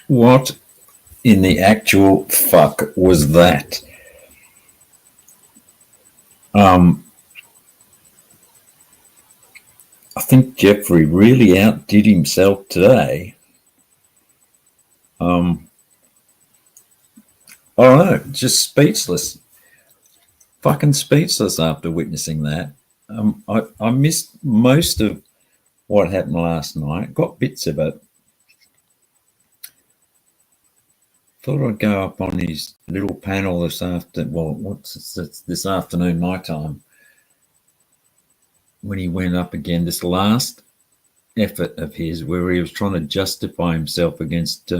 What in the actual fuck was that? I think Jeffrey really outdid himself today. I don't know, just speechless. Fucking speechless after witnessing that. I missed most of what happened last night, got bits of it. Thought I'd go up on his little panel this afternoon. Well, what's this afternoon, my time, when he went up again, this last effort of his where he was trying to justify himself against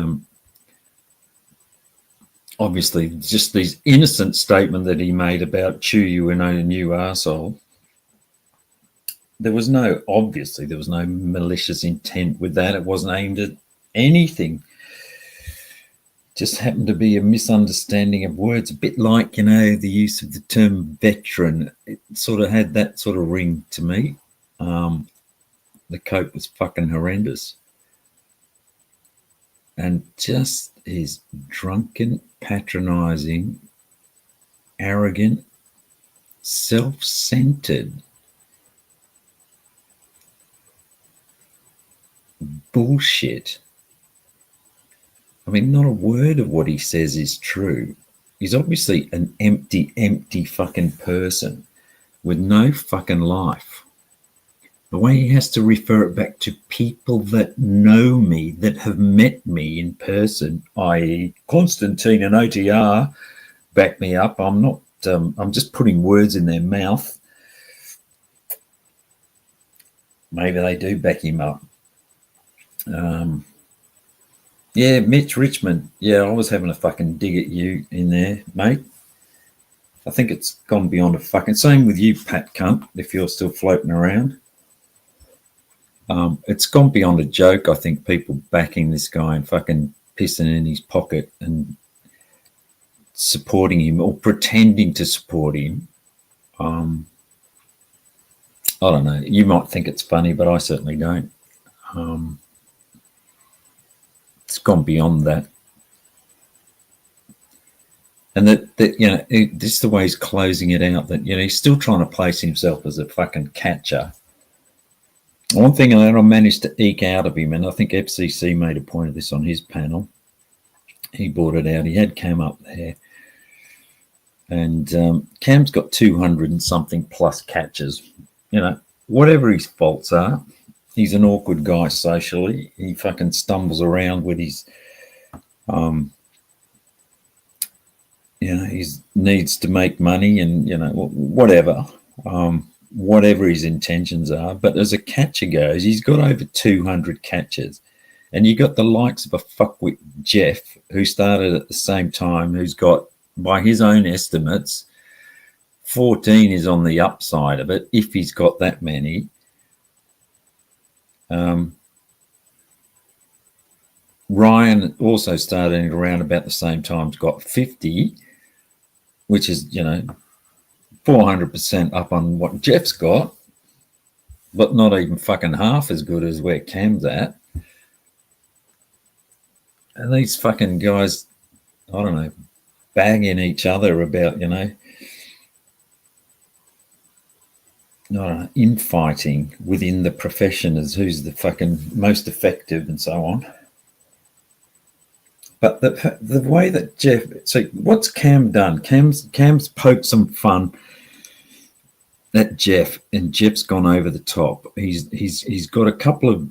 obviously just these innocent statement that he made about chew you in a new arsehole. There was no malicious intent with that. It wasn't aimed at anything. Just happened to be a misunderstanding of words, a bit like, the use of the term veteran. It sort of had that sort of ring to me. The cope was fucking horrendous. And just his drunken, patronizing, arrogant, self-centered bullshit. I mean, not a word of what he says is true. He's obviously an empty fucking person with no fucking life. The way he has to refer it back to people that know me, that have met me in person, i.e. Constantine and OTR, back me up. I'm not, I'm just putting words in their mouth. Maybe they do back him up. Yeah, Mitch Richmond. Yeah, I was having a fucking dig at you in there, mate. I think it's gone beyond a fucking... Same with you, Pat Cunt, if you're still floating around. It's gone beyond a joke, I think, people backing this guy and fucking pissing in his pocket and supporting him or pretending to support him. I don't know. You might think it's funny, but I certainly don't. It's gone beyond that. And that this is the way he's closing it out, that, he's still trying to place himself as a fucking catcher. One thing that I managed to eke out of him, and I think FCC made a point of this on his panel, he brought it out. He had Cam up there. And Cam's got 200 and something plus catches. Whatever his faults are, he's an awkward guy socially. He fucking stumbles around with his, he needs to make money and, whatever. Whatever his intentions are. But as a catcher goes, he's got over 200 catches. And you got the likes of a fuckwit Jeff, who started at the same time, who's got, by his own estimates, 14 is on the upside of it, if he's got that many. Ryan also started around about the same time, got 50, which is, 400% up on what Jeff's got, but not even fucking half as good as where Cam's at. And these fucking guys, I don't know, bagging each other about, infighting within the profession as who's the fucking most effective and so on. But the way that Jeff, so what's Cam done? Cam's poked some fun at Jeff, and Jeff's gone over the top. He's got a couple of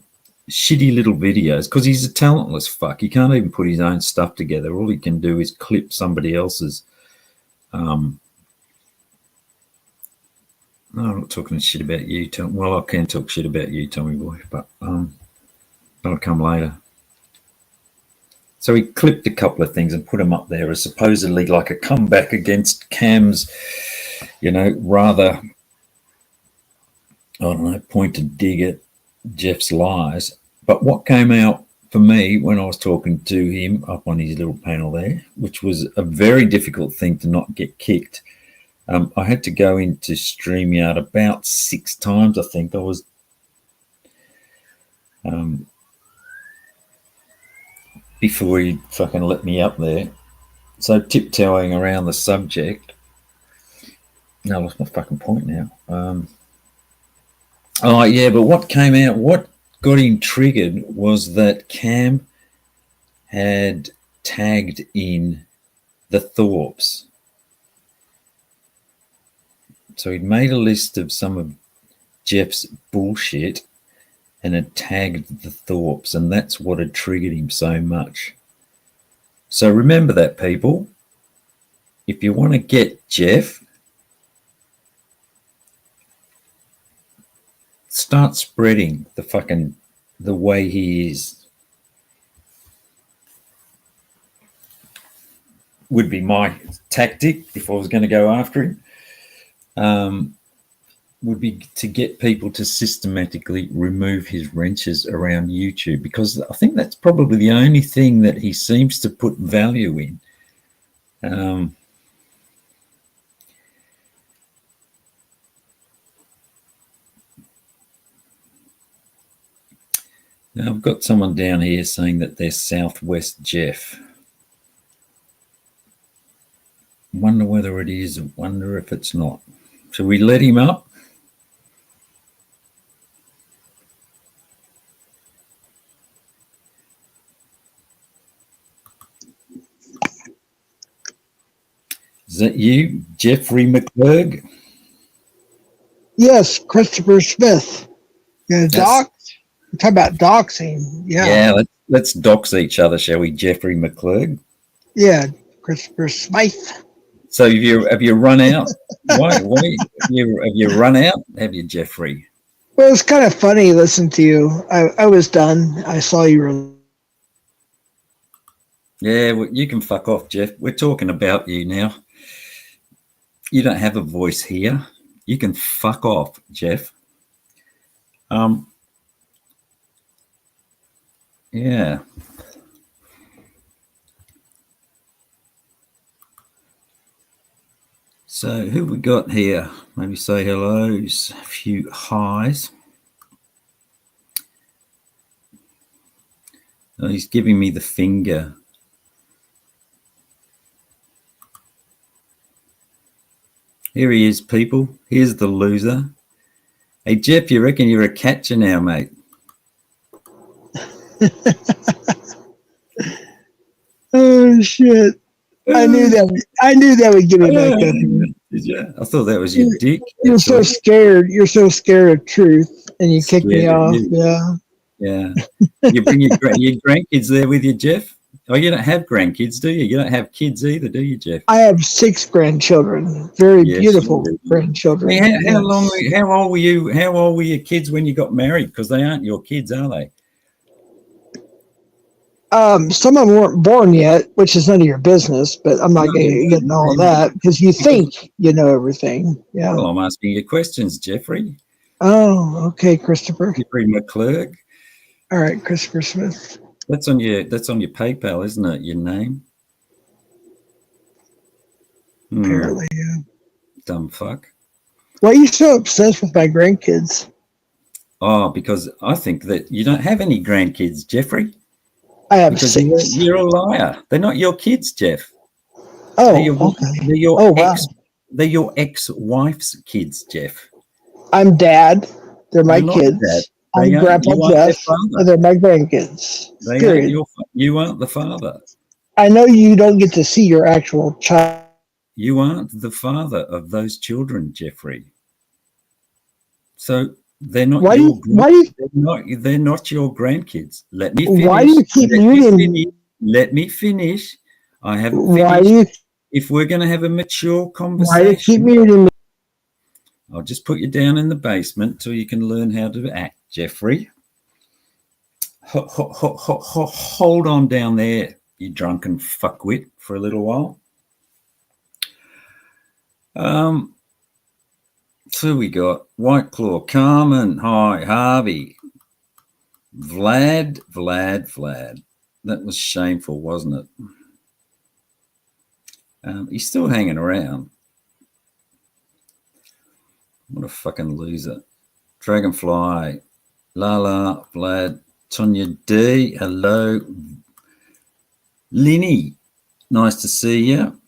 shitty little videos because he's a talentless fuck. He can't even put his own stuff together. All he can do is clip somebody else's. No, I'm not talking shit about you, Tom. Well, I can talk shit about you, Tommy boy, but that'll come later. So he clipped a couple of things and put them up there as supposedly like a comeback against Cam's, rather, I don't know, pointed dig at Jeff's lies. But what came out for me when I was talking to him up on his little panel there, which was a very difficult thing to not get kicked. I had to go into StreamYard about 6 times, I think. I was before he fucking let me up there. So tiptoeing around the subject. No, I lost my fucking point now. Oh yeah, but what came out, what got him triggered was that Cam had tagged in the Thorpes. So he'd made a list of some of Jeff's bullshit and had tagged the Thorpes, and that's what had triggered him so much. So remember that, people. If you want to get Jeff, start spreading the way he is. Would be my tactic if I was going to go after him. Would be to get people to systematically remove his wrenches around YouTube, because I think that's probably the only thing that he seems to put value in. Now I've got someone down here saying that they're Southwest Jeff. Wonder whether it is, wonder if it's not. Should we let him up? Is that you, Jeffrey McClurg? Yes, Christopher Smith. Yeah, dox. We're talking about doxing. Yeah. Yeah, let's dox each other, shall we, Jeffrey McClurg? Yeah, Christopher Smith. So have you run out? Why have you run out? Have you, Jeffrey? Well, it's kind of funny listening to you. I was done. I saw you were. Yeah, well, you can fuck off, Jeff. We're talking about you now. You don't have a voice here. You can fuck off, Jeff. Yeah. So who we got here? Maybe say hellos, a few highs. Oh, he's giving me the finger. Here he is, people. Here's the loser. Hey, Jeff, you reckon you're a catcher now, mate? Oh shit! I knew that would get me back up. Did you? I thought that was your dick. You're so scared. You're so scared of truth, and you kick me off. Yeah. Yeah. You bring your grandkids there with you, Jeff? Oh, you don't have grandkids, do you? You don't have kids either, do you, Jeff? I have 6 grandchildren. Very beautiful grandchildren. Hey, how old were you? How old were your kids when you got married? Because they aren't your kids, are they? Some of them weren't born yet, which is none of your business, but I'm not going to get into all of that because you think you know everything. Yeah. Well, I'm asking you questions, Jeffrey. Oh, okay, Christopher. Jeffrey McClurg. All right, Christopher Smith. That's on your PayPal, isn't it? Your name? Apparently, yeah. Dumb fuck. Why are you so obsessed with my grandkids? Oh, because I think that you don't have any grandkids, Jeffrey. I have 6. You're a liar. They're not your kids, Jeff. Oh, okay. They're your ex-wife's kids, Jeff. I'm dad. They're my kids. I'm Grandpa Jeff, and they're my grandkids. You aren't the father. I know you don't get to see your actual child. You aren't the father of those children, Jeffrey. So they're not they're not your grandkids. Let me finish. Why do you keep muting? Let me finish. I haven't finished. If we're going to have a mature conversation. Why do you keep muting me? I'll just put you down in the basement till you can learn how to act, Jeffrey. Hold on down there, you drunken fuckwit, for a little while. So we got White Claw, Carmen, hi, Harvey, Vlad. That was shameful, wasn't it? He's still hanging around. What a fucking loser. Dragonfly, Lala, Vlad, Tonya D, hello. Linny, nice to see you.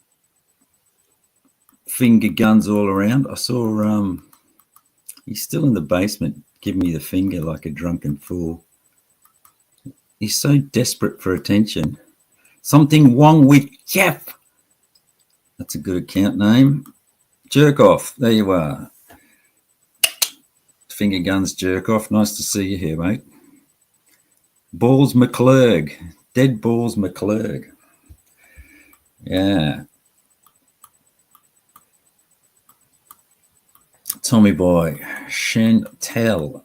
Finger guns all around. I saw he's still in the basement giving me the finger like a drunken fool. He's so desperate for attention. Something wrong with Jeff. That's a good account name. Jerk off. There you are. Finger guns jerk off. Nice to see you here, mate. Balls McClurg. Dead Balls McClurg. Yeah. Tommy Boy. Chantel.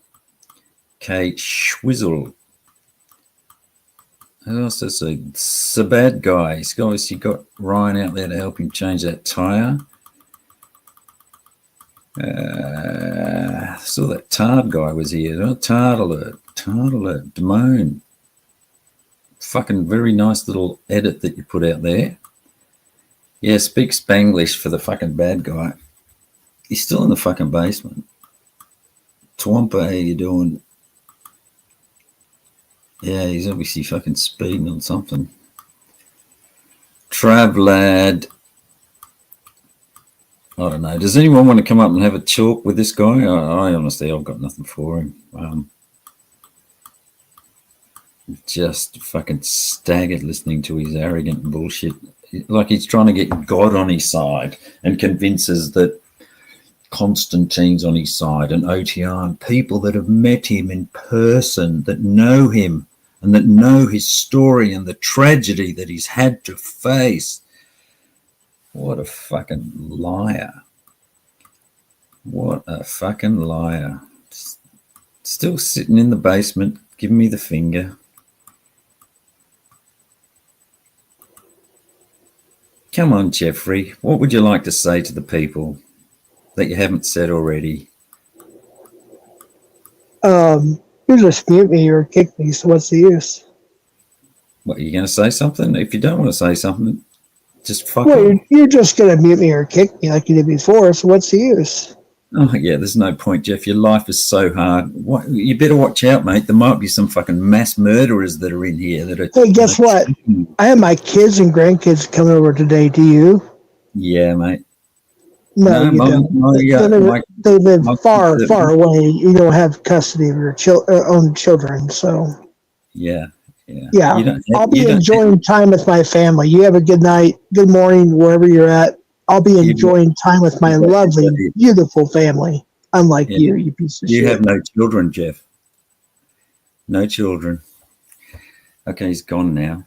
Kate Schwizzle. Who else is it's a bad guy? He's obviously got Ryan out there to help him change that tyre. Saw that Tard guy was here. Oh, Tard alert. Damone. Fucking very nice little edit that you put out there. Yeah, speak Spanglish for the fucking bad guy. He's still in the fucking basement. Twampa, how you doing? Yeah, he's obviously fucking speeding on something. Trav lad. I don't know. Does anyone want to come up and have a talk with this guy? I honestly, I've got nothing for him. Just fucking staggered listening to his arrogant bullshit. Like he's trying to get God on his side and convinces that Constantine's on his side and OTR and people that have met him in person, that know him and that know his story and the tragedy that he's had to face. What a fucking liar. What a fucking liar. Still sitting in the basement, giving me the finger. Come on, Jeffrey. What would you like to say to the people that you haven't said already? You just mute me or kick me, so what's the use? What, are you going to say something? If you don't want to say something, just fuck Well, off. you're just going to mute me or kick me like you did before, so what's the use? Oh, yeah, there's no point, Jeff. Your life is so hard. You better watch out, mate. There might be some fucking mass murderers that are in here. That are. Hey, guess what? I have my kids and grandkids coming over today. Do you? Yeah, mate. No, you don't. They live far away. You don't have custody of your own children, so. Yeah. I'll be enjoying time with my family. You have a good night, good morning, wherever you're at. I'll be enjoying time with my lovely, beautiful family. Unlike you piece of shit. You have no children, Jeff. No children. Okay, he's gone now.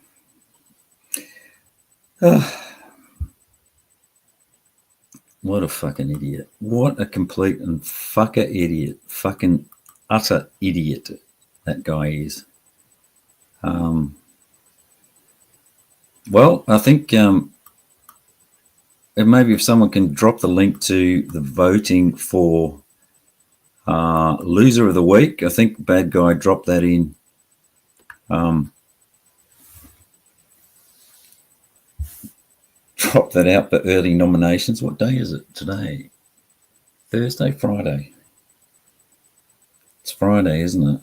What a fucking idiot. What a complete and fucker idiot. Fucking utter idiot that guy is. Well, I think maybe if someone can drop the link to the voting for loser of the week, I think Bad Guy dropped that in. Drop that out for early nominations. What day is it today? Thursday, Friday? It's Friday, isn't it?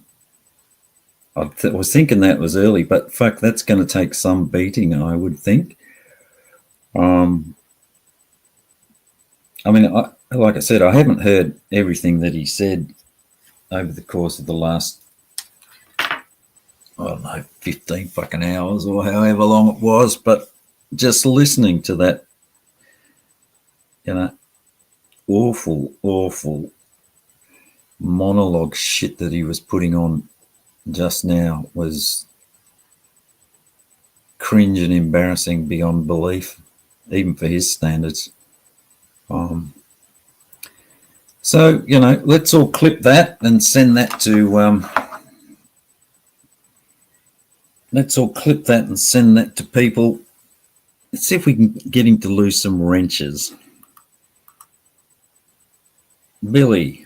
I was thinking that was early, but fuck, that's going to take some beating, I would think. I mean, like I said, I haven't heard everything that he said over the course of the last, I don't know, 15 fucking hours or however long it was, but just listening to that, awful monologue shit that he was putting on just now was cringe and embarrassing beyond belief, even for his standards. So, let's all clip that and send that to people. Let's see if we can get him to lose some wrenches. Billy.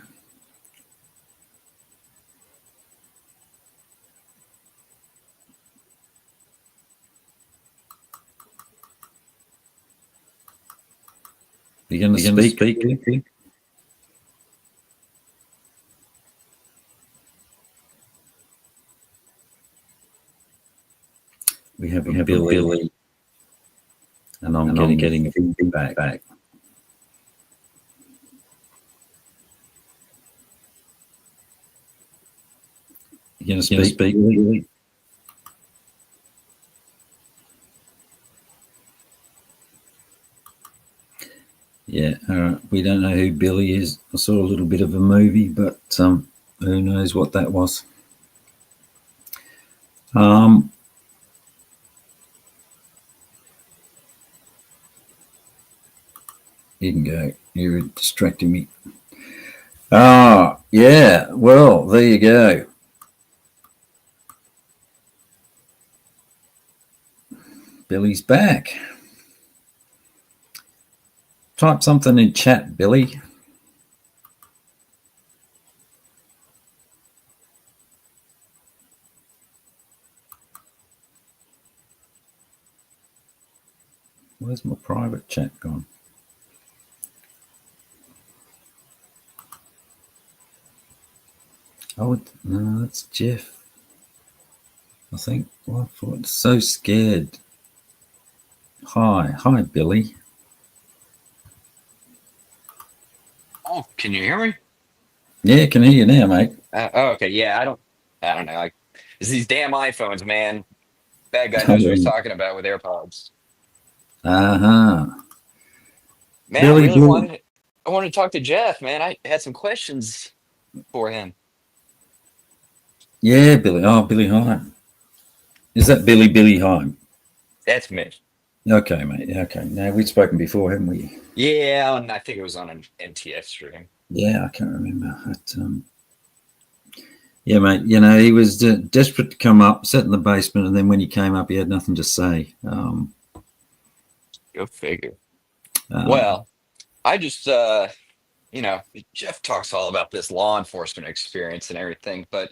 You going to speak? We have Billy. and I'm getting feedback. You going to speak, Billy? Yeah, all right. We don't know who Billy is. I saw a little bit of a movie, but who knows what that was. You can go. You're distracting me. Ah, yeah. Well, there you go. Billy's back. Type something in chat, Billy. Where's my private chat gone? Oh, no, that's Jeff. I think. Well, I thought so scared. Hi, Billy. Oh, can you hear me? Yeah, can hear you now, mate. Okay. Yeah, I don't know. It's these damn iPhones, man. That guy knows what he's talking about with AirPods. Man, Billy, I wanted to talk to Jeff, man. I had some questions for him. Yeah, Billy. Oh, Billy Heim. Is that Billy Heim? That's me. Okay, mate. Okay. Now, we've spoken before, haven't we? Yeah, and I think it was on an MTF stream. Yeah, I can't remember. But, yeah, mate. You know, he was desperate to come up, sat in the basement, and then when he came up, he had nothing to say. Go figure. Well, I just, Jeff talks all about this law enforcement experience and everything, but,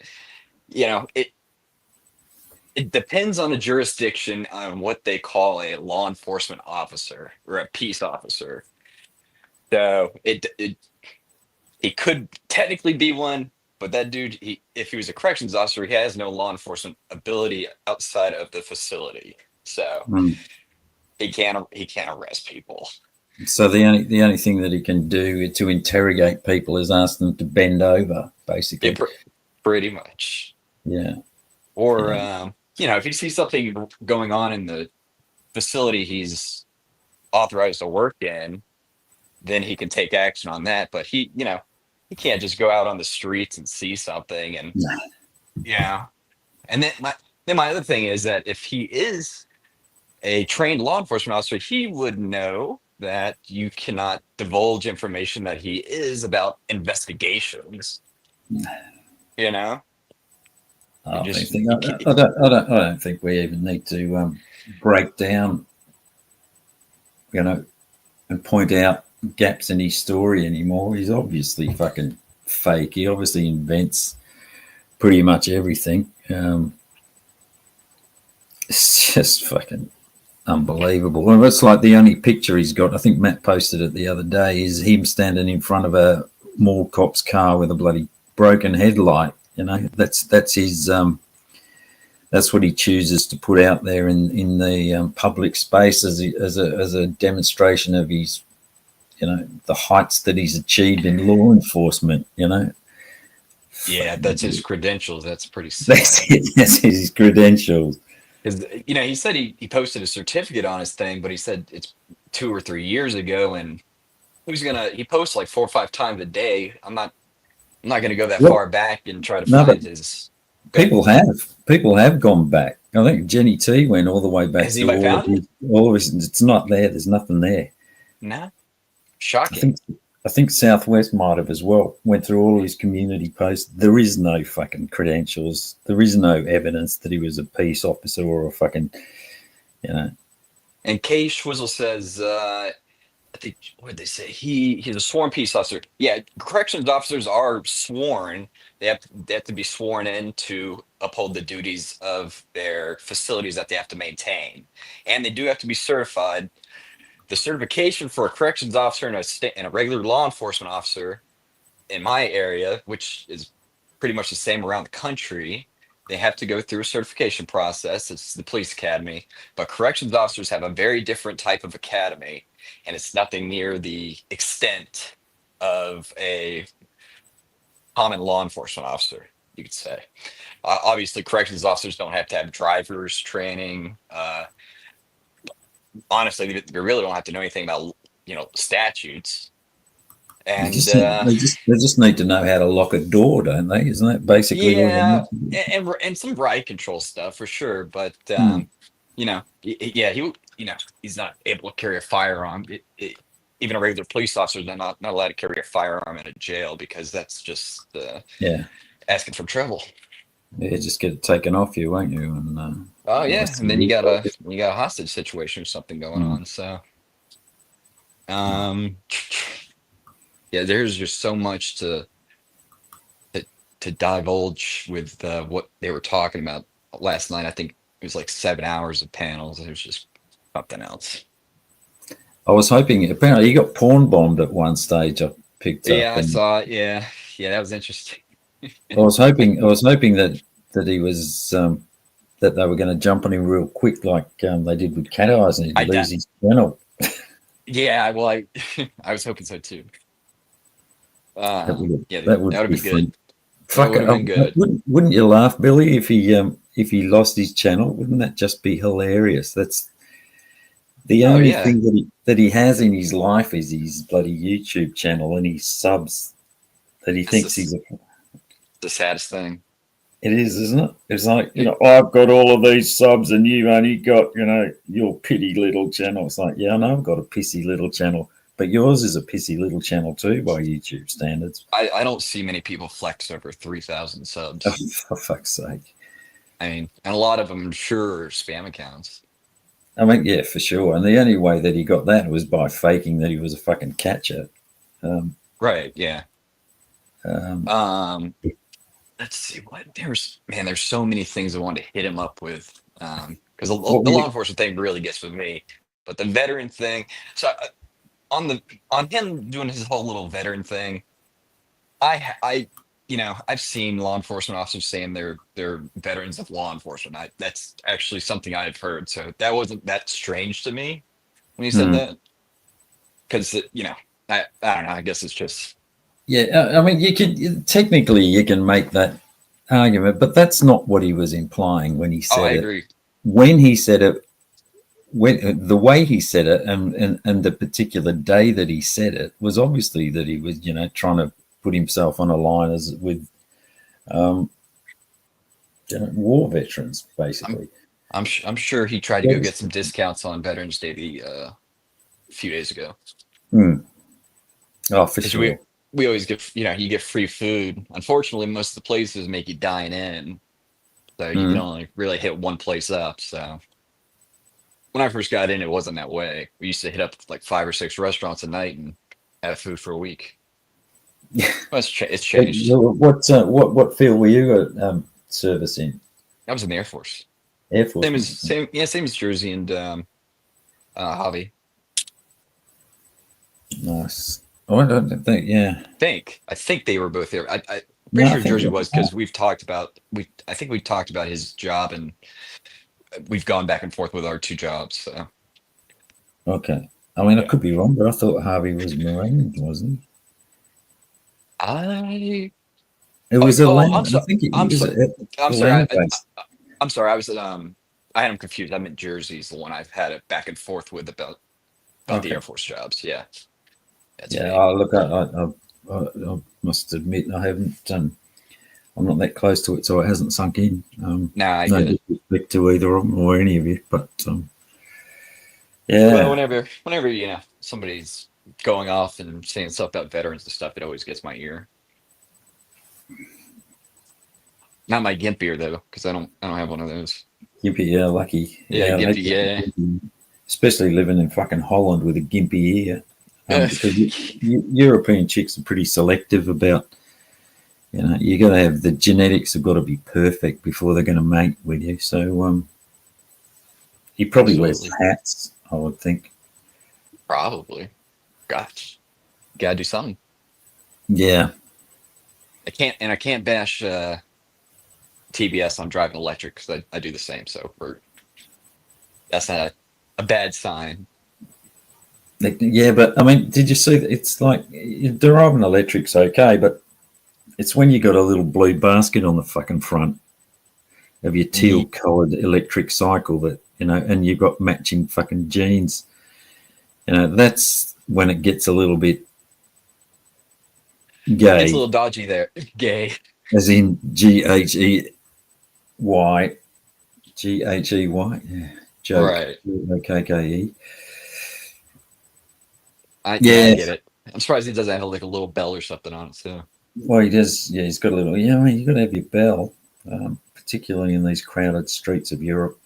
it depends on the jurisdiction on what they call a law enforcement officer or a peace officer. So he could technically be one, but that dude, if he was a corrections officer, he has no law enforcement ability outside of the facility. So he can't arrest people. So the only thing that he can do to interrogate people is ask them to bend over, basically. Yeah, pretty much. Yeah. Or if he sees something going on in the facility he's authorized to work in, then he can take action on that. But he can't just go out on the streets and see something and And then my other thing is that if he is a trained law enforcement officer, he would know that you cannot divulge information that he is about investigations. I don't think we even need to break down, and point out gaps in his story anymore. He's obviously fucking fake. He obviously invents pretty much everything. It's just fucking unbelievable. Well, that's like the only picture he's got. I think Matt posted it the other day. Is him standing in front of a mall cop's car with a bloody broken headlight. That's his. That's what he chooses to put out there in the public space as a demonstration of his, the heights that he's achieved in law enforcement. Yeah, that's his credentials. That's pretty sad. That's his credentials. Because he said he posted a certificate on his thing, but he said it's 2 or 3 years ago, and he posts like 4 or 5 times a day. I'm not gonna go that far back and try to find his. People have gone back. I think Jenny T went all the way back. Has anybody found it? All of his, it's not there. There's nothing there. No, shocking. I think Southwest might have as well. Went through all of his community posts. There is no fucking credentials. There is no evidence that he was a peace officer or a fucking, And Kay Schwizzle says, I think, what did they say? He's a sworn peace officer. Yeah, corrections officers are sworn. They have to be sworn in to uphold the duties of their facilities that they have to maintain, and they do have to be certified. The certification for a corrections officer and a regular law enforcement officer in my area, which is pretty much the same around the country, they have to go through a certification process. It's the police academy, but corrections officers have a very different type of academy, and it's nothing near the extent of a common law enforcement officer, you could say. Obviously, corrections officers don't have to have driver's training. Honestly, they really don't have to know anything about statutes. And They just need to know how to lock a door, don't they? Isn't that basically all they yeah, need to do? and some riot control stuff for sure. But Hmm. yeah, he's not able to carry a firearm. Even a regular police officer, they're not allowed to carry a firearm in a jail because that's just Yeah. asking for trouble. Yeah, just get it taken off you, won't you? And Oh yeah, and obviously, then you got a hostage situation or something going hmm. on. So um, yeah, there's just so much to, to divulge with what they were talking about last night. I think it was like 7 hours of panels. It was just something else. I was hoping. Apparently, he got porn bombed at one stage. I picked Yeah, up, I and saw it. Yeah, that was interesting. I was hoping that he was that they were going to jump on him real quick, like they did with Cat Eyes, and I he'd doubt. lose his channel. Yeah, well, I was hoping so too. Yeah, That that would would have be been good. fun. That Fuck would it! have been good. Wouldn't you laugh, Billy, if he lost his channel? Wouldn't that just be hilarious? That's the Oh only yeah, thing that he has in his life is his bloody YouTube channel and his subs that he that's thinks he's a. the saddest thing. It is, isn't it? It's like, It, I've got all of these subs and you've only got, your pity little channel. It's like, yeah, I know I've got a pissy little channel, but yours is a pissy little channel too by YouTube standards. I don't see many people flex over 3,000 Oh, subs. for fuck's sake. I mean, and a lot of them, I'm sure, are spam accounts. I mean, yeah, for sure. And the only way that he got that was by faking that he was a fucking catcher. Um, Right. Yeah. um, Um, let's see what there's so many things I wanted to hit him up with. Because what the were law you? enforcement thing really gets with me, but the veteran thing. So on him doing his whole little veteran thing, I've seen law enforcement officers saying they're veterans of law enforcement. That's actually something I've heard. So that wasn't that strange to me when he said Hmm. that. Because I don't know. I guess it's just. Yeah, I mean, technically you can make that argument, but that's not what he was implying when he Oh, I said it. agree. When he said it, when the way he said it, and the particular day that he said it was obviously that he was, trying to put himself on a line as with um, war veterans, I'm basically. I'm sure he tried to go get some discounts on Veterans Day a few days ago. Mm. Oh, for Because sure. we always get you get free food. Unfortunately, most of the places make you dine in, so you can Mm. only really hit one place up. So when I first got in, it wasn't that way. We used to hit up like 5 or 6 restaurants a night and have food for a week. Well, it's changed. What field were you at service in? I was in the Air Force. Air Force. Same as Jersey and Hobby. Nice. Oh, I don't think. Yeah. I think they were both there. I pretty No, I sure think. Jersey was because we've talked about I think we talked about his job and we've gone back and forth with our two jobs. So Okay. I mean, I yeah, could be wrong, but I thought Harvey was Marine, wasn't I he? It was a I'm land. I sorry. think it I'm was sorry. I'm a sorry. land base. I'm sorry. I had him confused. I meant Jersey's the one I've had it back and forth with about the Okay. Air Force jobs. Yeah, that's Yeah. me. Oh, look, I must admit I haven't. I'm not that close to it, so it hasn't sunk in. Nah, I No get it. disrespect to either of them or any of you, but Well, yeah. whenever somebody's going off and saying stuff about veterans and stuff, it always gets my ear. Not my GIMP ear though, because I don't have one of those. Gimpy, yeah, lucky. Yeah, Yeah, GIMP, yeah. especially living in fucking Holland with a gimpy ear. Because European chicks are pretty selective about, you got to have the genetics have got to be perfect before they're going to mate with you. So he probably wears Absolutely. hats, I would think. Probably. Gosh, gotta do something. Yeah. I can't bash TBS on driving electric because I do the same. So that's not a bad sign. Yeah, but I mean, did you see that? It's like driving electric's okay, but it's when you got a little blue basket on the fucking front of your teal coloured electric cycle that, and you've got matching fucking jeans. That's when it gets a little bit gay. It's a little dodgy there. Gay. As in GHEY. GHEY. Yeah. Joke. Right. KKE. I get it. I'm surprised he doesn't have like a little bell or something on it. So. Well, he does. Yeah, he's got a little. Yeah, I mean, you've got to have your bell, particularly in these crowded streets of Europe.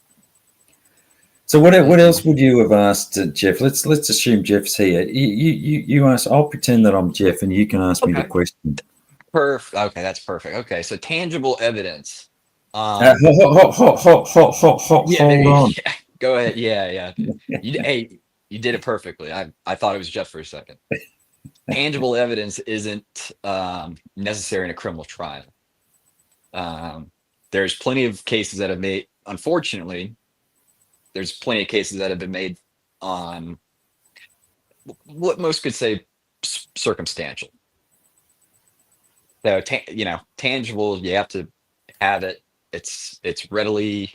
So what else would you have asked Jeff? Let's assume Jeff's here. You ask. I'll pretend that I'm Jeff, and you can ask me the question. Perfect. Okay, that's perfect. Okay, so tangible evidence. Hot. Yeah, Hold on. Yeah. Go ahead. Yeah. You did it perfectly. I thought it was Jeff for a second. Tangible evidence isn't necessary in a criminal trial. There's plenty of cases that have made. Unfortunately, there's plenty of cases that have been made on what most could say circumstantial. So, tangible, you have to have it. It's readily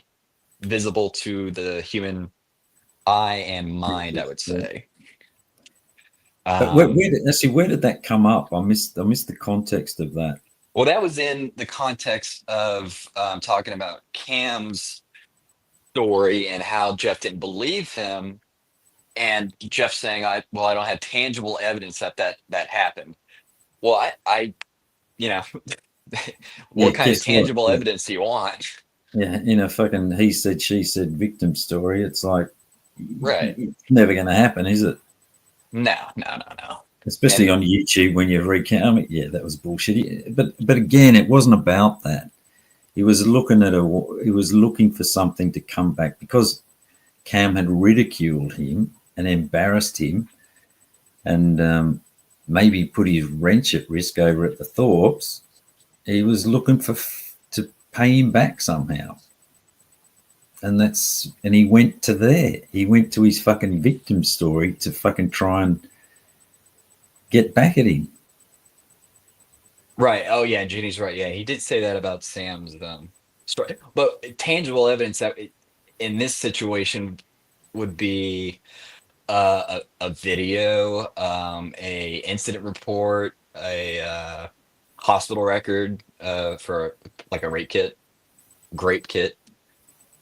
visible to the human eye and mind, I would say. But where did that come up? I missed the context of that. Well, that was in the context of talking about Cam's story and how Jeff didn't believe him, and Jeff saying, "I don't have tangible evidence that happened." Well, I what kind of tangible evidence do you want? Yeah, in a fucking he said she said victim story, it's like, right, it's never going to happen, is it? No. Especially on YouTube when you recount. I mean, yeah, that was bullshit. But again, it wasn't about that. He was looking for something to come back because Cam had ridiculed him and embarrassed him, and maybe put his wrench at risk over at the Thorpes. He was looking to pay him back somehow, and he went to there. He went to his fucking victim story to fucking try and get back at him. Right. Oh yeah, Jeannie's right. Yeah, he did say that about Sam's story. But tangible evidence that in this situation would be a video, a incident report, a hospital record for like a grape kit,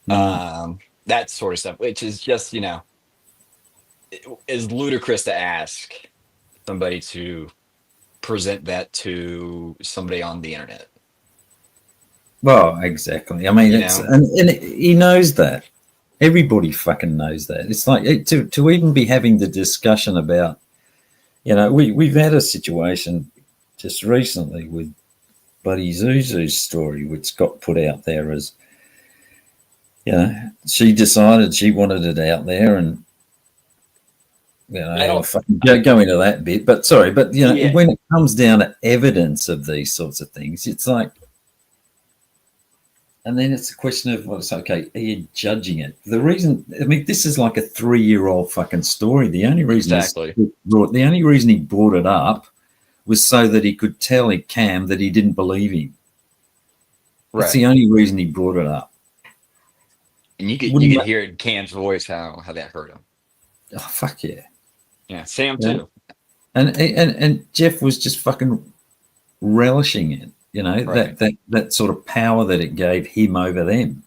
that sort of stuff, which is just is ludicrous to ask somebody to present that to somebody on the internet. Well, exactly. I mean, and he knows that. Everybody fucking knows that. It's like to even be having the discussion about, we've had a situation just recently with Buddy Zuzu's story, which got put out there as, she decided she wanted it out there, and I'll fucking go into that bit. But sorry, but when it comes down to evidence of these sorts of things, it's like, and then it's a question of, well, it's okay, are you judging it? The reason, I mean, this is like a 3-year-old fucking story. The only reason he brought it up was so that he could tell Cam that he didn't believe him. Right. That's the only reason he brought it up. And you could hear in Cam's voice how that hurt him. Oh, fuck yeah. Yeah, Sam too. And Jeff was just fucking relishing it. That sort of power that it gave him over them.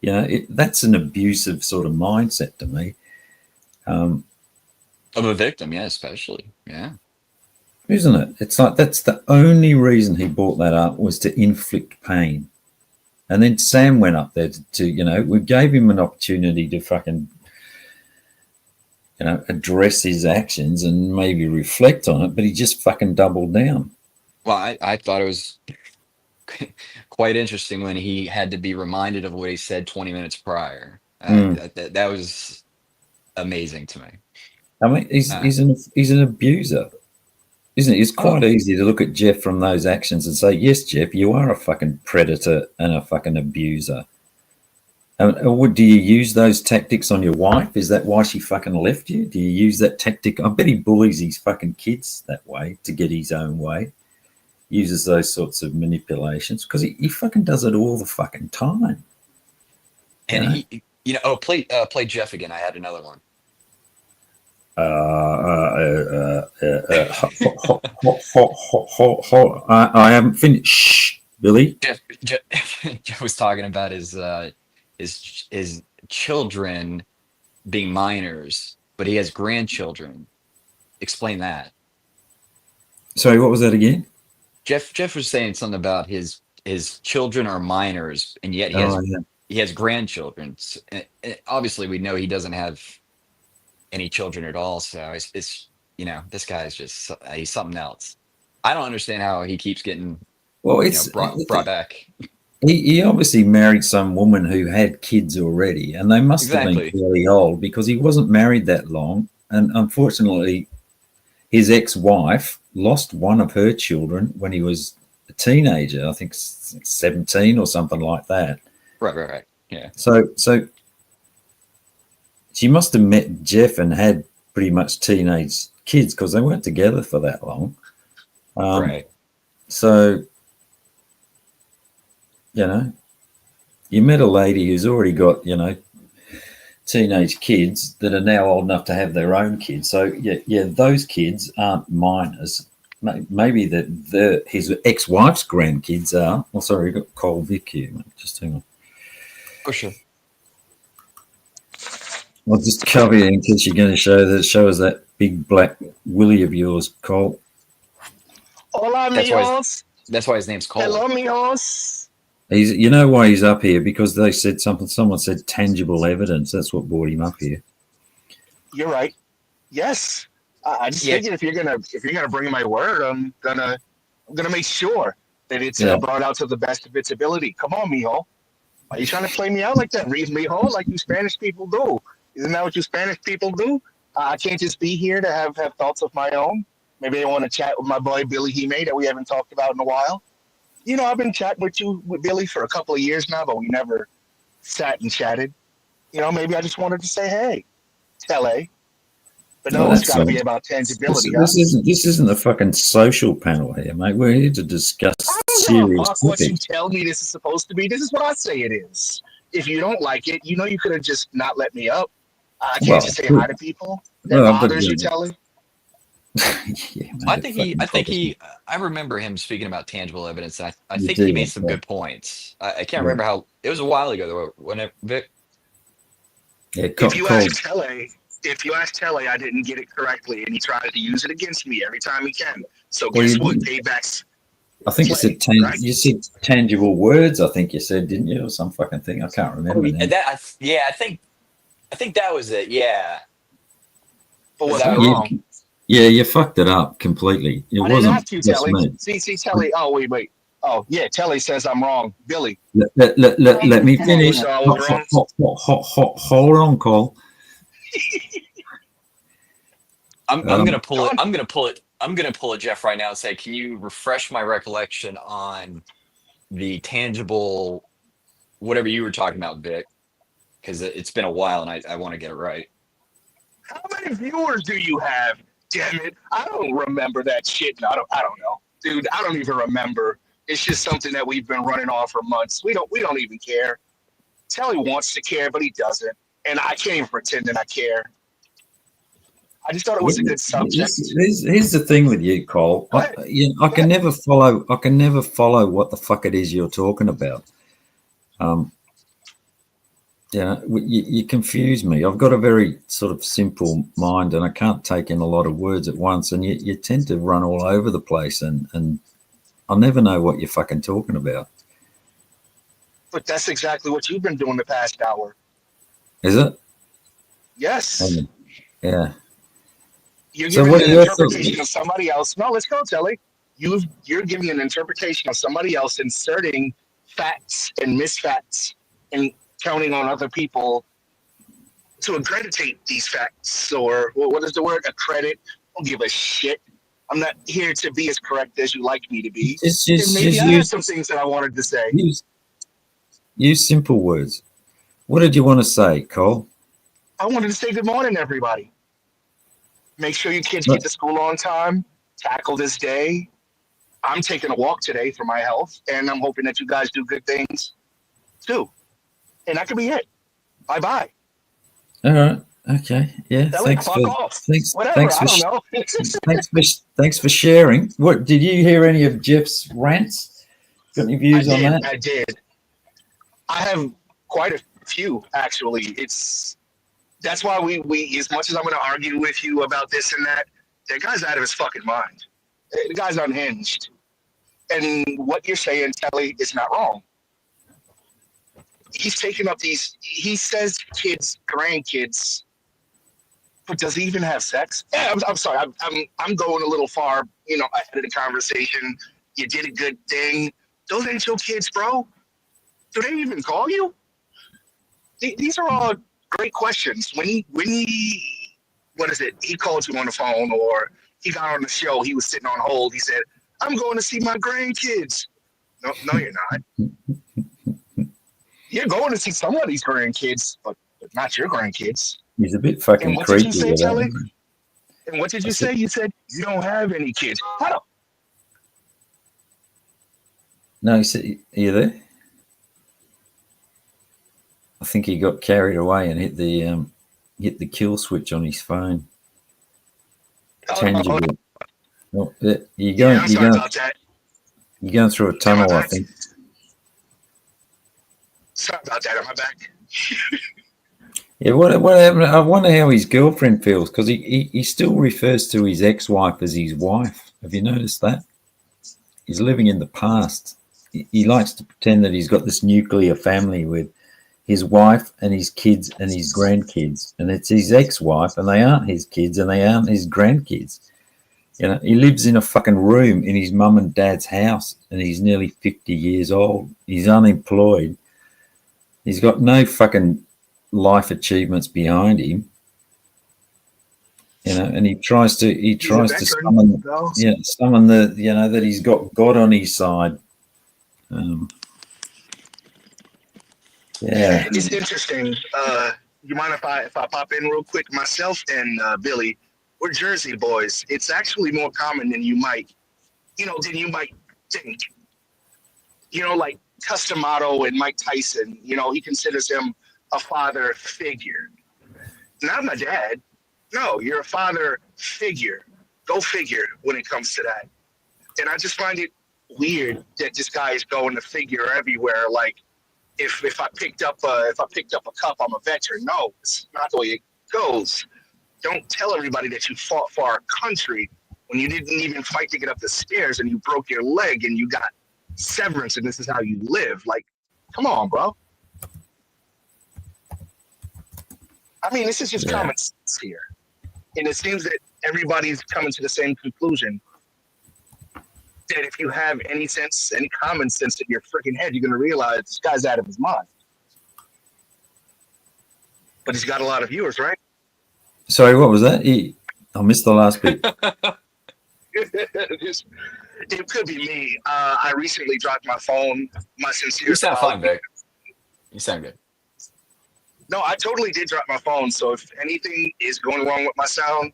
That's an abusive sort of mindset to me. Of a victim, yeah, especially, yeah. Isn't it? It's like that's the only reason he brought that up, was to inflict pain. And then Sam went up there to we gave him an opportunity to fucking, address his actions and maybe reflect on it, but he just fucking doubled down. Well, I thought it was quite interesting when he had to be reminded of what he said 20 minutes prior. That was amazing to me. I mean, he's an abuser. Isn't it? It's quite easy to look at Jeff from those actions and say, yes, Jeff, you are a fucking predator and a fucking abuser. Do you use those tactics on your wife? Is that why she fucking left you? Do you use that tactic? I bet he bullies his fucking kids that way to get his own way. Uses those sorts of manipulations because he fucking does it all the fucking time. And he, play Jeff again. I had another one. I haven't finished. Shh, Billy. Jeff was talking about his children being minors, but he has grandchildren. Explain that. Sorry, what was that again? Jeff was saying something about his children are minors, and yet he has grandchildren. And obviously, we know he doesn't have any children at all. So it's this guy is just he's something else. I don't understand how he keeps getting brought back. He obviously married some woman who had kids already, and they must have been fairly old because he wasn't married that long. And unfortunately, his ex-wife lost one of her children when he was a teenager, I think 17 or something like that. Right. Yeah. So she must have met Jeff and had pretty much teenage kids because they weren't together for that long. Right. So, you met a lady who's already got, teenage kids that are now old enough to have their own kids. So, those kids aren't minors. Maybe his ex-wife's grandkids are. Oh, sorry, we've got Cole Vic here. Just hang on. For sure. I'll just cover you in case you're going to show us that big black willy of yours, Cole. Hola, amigos. That's why his name's Cole. Hello, amigos. You know why he's up here? Because they said someone said tangible evidence. That's what brought him up here. You're right. Yes. I just figured if you're gonna bring my word, I'm gonna make sure that it's brought out to the best of its ability. Come on, mijo. Are you trying to play me out like that, Reeve mijo, like you Spanish people do? Isn't that what you Spanish people do? I can't just be here to have thoughts of my own. Maybe I want to chat with my boy Billy Hime that we haven't talked about in a while. I've been chatting with Billy for a couple of years now, but we never sat and chatted. Maybe I just wanted to say, hey, Tele. But no, it's got to be about tangibility. This isn't the fucking social panel here, mate. We're here to discuss serious topics. What you tell me this is supposed to be. This is what I say it is. If you don't like it, you could have just not let me up. I can't just say hi to people. That bothers you, Telly. I remember him speaking about tangible evidence. I think he made some good points. I can't remember how. It was a while ago, though. Whenever Vic. Yeah, if you ask Telly, I didn't get it correctly, and he tries to use it against me every time he can. So guess what? Paybacks. I think you said tangible words. I think you said, didn't you, or some fucking thing? I can't remember. I think that was it. Yeah. But was I wrong? Yeah, you fucked it up completely. It wasn't just me. See, Telly. Oh, wait. Oh, yeah, Telly says I'm wrong. Billy. Let me finish. Hold on, Cole. I'm gonna pull it. I'm gonna pull it, Jeff, right now and say, can you refresh my recollection on the tangible, whatever you were talking about, Vic? Because it's been a while and I want to get it right. How many viewers do you have? Damn it! I don't remember that shit. I don't know, dude. I don't even remember. It's just something that we've been running on for months. We don't even care. Telly wants to care, but he doesn't, and I can't even pretend that I care. I just thought it was a good subject. Here's the thing with you, Cole. I can never follow. I can never follow what the fuck it is you're talking about. You confuse me. I've got a very sort of simple mind, and I can't take in a lot of words at once. And you tend to run all over the place, and I'll never know what you're fucking talking about. But that's exactly what you've been doing the past hour. Is it? Yes. Yeah. You're giving an interpretation of somebody else. No, let's go, Telly. You're giving an interpretation of somebody else, inserting facts and misfacts and counting on other people to accreditate these facts, or what is the word? Accredit. Don't give a shit. I'm not here to be as correct as you like me to be. And Just maybe I had some things that I wanted to say. use simple words. What did you want to say, Cole? I wanted to say good morning, everybody. Make sure your kids Right. get to school on time. Tackle this day. I'm taking a walk today for my health, and I'm hoping that you guys do good things too. And that could be it. Bye bye. All right. Okay. Yeah. Ellie, fuck off. Whatever. I don't know. Thanks for sharing. What did you hear any of Jeff's rants? Got any views on that? I did. I have quite a few actually. That's why we as much as I'm going to argue with you about this and that guy's out of his fucking mind. The guy's unhinged. And what you're saying, Kelly, is not wrong. He's taking up he says kids, grandkids, but does he even have sex? Yeah, I'm sorry. I'm going a little far, ahead of the conversation. You did a good thing. Those ain't your kids, bro. Do they even call you? These are all great questions. When he what is it? He called you on the phone, or he got on the show. He was sitting on hold. He said, "I'm going to see my grandkids." No, you're not. You're going to see somebody's grandkids, but not your grandkids. He's a bit fucking creepy. And what did you say, Telly? And what did you say? You said you don't have any kids. How? No, he said, are you there? I think he got carried away and hit the kill switch on his phone. Change it. Well, you're going through a tunnel, I think. Sorry about that. Am I back? Yeah, what happened? I wonder how his girlfriend feels, because he still refers to his ex-wife as his wife. Have you noticed that? He's living in the past. He likes to pretend that he's got this nuclear family with his wife and his kids and his grandkids, and it's his ex-wife, and they aren't his kids and they aren't his grandkids. He lives in a fucking room in his mum and dad's house, and he's nearly 50 years old. He's unemployed. He's got no fucking life achievements behind him, and he tries to summon that he's got God on his side. Yeah, it's interesting. You mind if I pop in real quick? Myself and Billy, we're Jersey boys. It's actually more common than you might think. Like Customato and Mike Tyson. He considers him a father figure. Not my dad. No, you're a father figure. Go figure when it comes to that. And I just find it weird that this guy is going to figure everywhere. Like, if I picked up a cup, I'm a veteran. No, it's not the way it goes. Don't tell everybody that you fought for our country when you didn't even fight to get up the stairs and you broke your leg and you got severance and this is how you live. Like, come on, bro. I mean, this is just common sense here. And it seems that everybody's coming to the same conclusion that if you have any common sense in your freaking head, you're going to realize this guy's out of his mind. But he's got a lot of viewers, right? Sorry, what was that? I missed the last bit. It could be me. I recently dropped my phone. My sincere. You sound fine, Vic. You sound good. No, I totally did drop my phone. So if anything is going wrong with my sound,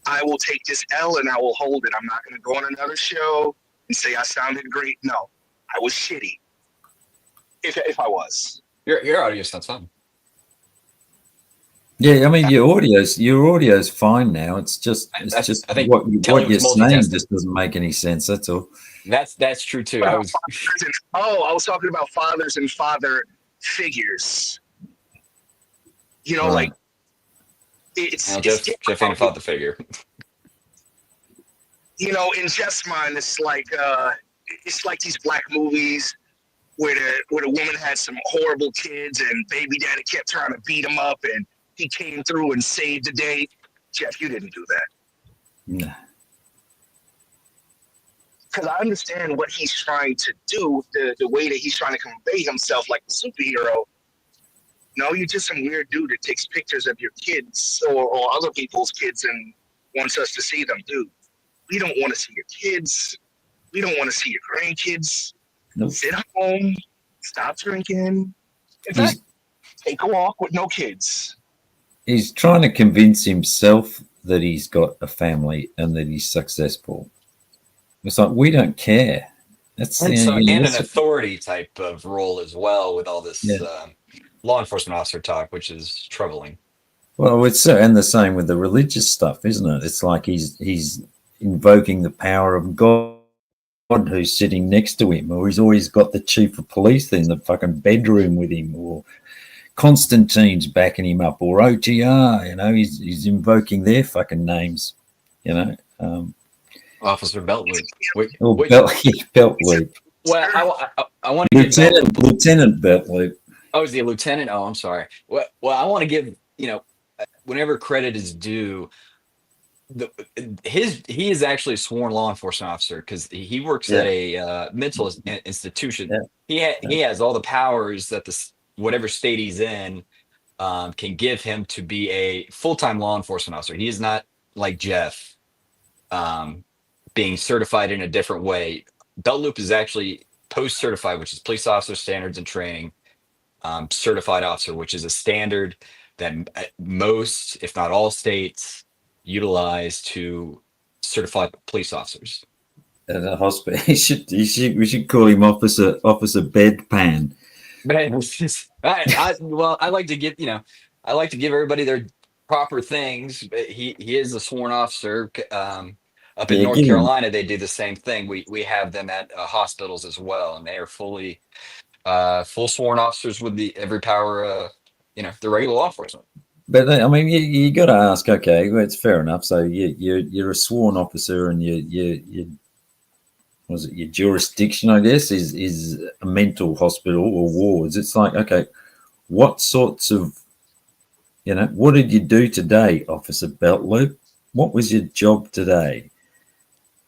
I will take this L and I will hold it. I'm not going to go on another show and say I sounded great. No, I was shitty. If I was. Your audio sounds fine. Yeah, I mean your audio's fine now. It's just I think what you're saying just doesn't make any sense. That's all. That's true too. I was talking about fathers and father figures. Right. Like it's Jeff ain't a father figure. In Jeff's mind, it's like these black movies where the woman had some horrible kids and baby daddy kept trying to beat him up and he came through and saved the day. Jeff, you didn't do that. No. Because I understand what he's trying to do, the way that he's trying to convey himself like a superhero. No, you're just some weird dude that takes pictures of your kids or other people's kids and wants us to see them. Dude, We don't want to see your kids. We don't want to see your grandkids. Nope. Sit home. Stop drinking. In fact, take a walk with no kids. He's trying to convince himself that he's got a family and that he's successful. It's like, we don't care. That's And so, you know, and an that's, authority type of role as well with all this yeah. law enforcement officer talk, which is troubling. Well, it's and the same with the religious stuff, isn't it? It's like he's invoking the power of God who's sitting next to him, or he's always got the chief of police in the fucking bedroom with him, or Constantine's backing him up, or OTR. You know, he's invoking their fucking names. You know, Officer Beltloop. or Which, Beltloop. well, I want to give Lieutenant Beltloop. Oh, is he a lieutenant? Oh, I'm sorry. Well, I want to give, whenever credit is due, he is actually a sworn law enforcement officer because he works at a mental institution. Yeah. He has all the powers that whatever state he's in can give him to be a full-time law enforcement officer. He is not like Jeff being certified in a different way. Beltloop is actually post-certified, which is police officer standards and training. Certified officer, which is a standard that most, if not all states, utilize to certify police officers. At a hospital, we should call him Officer Bedpan. But it's just, I like to give everybody their proper things. But he is a sworn officer. Up in North Carolina, they do the same thing. We have them at hospitals as well, and they are fully full sworn officers with every power, the regular law enforcement. But I mean, you got to ask. Okay, well, it's fair enough. So you're a sworn officer, and your jurisdiction, I guess, is a mental hospital or wards. It's like, okay, what sorts of, what did you do today, Officer Beltloop? What was your job today?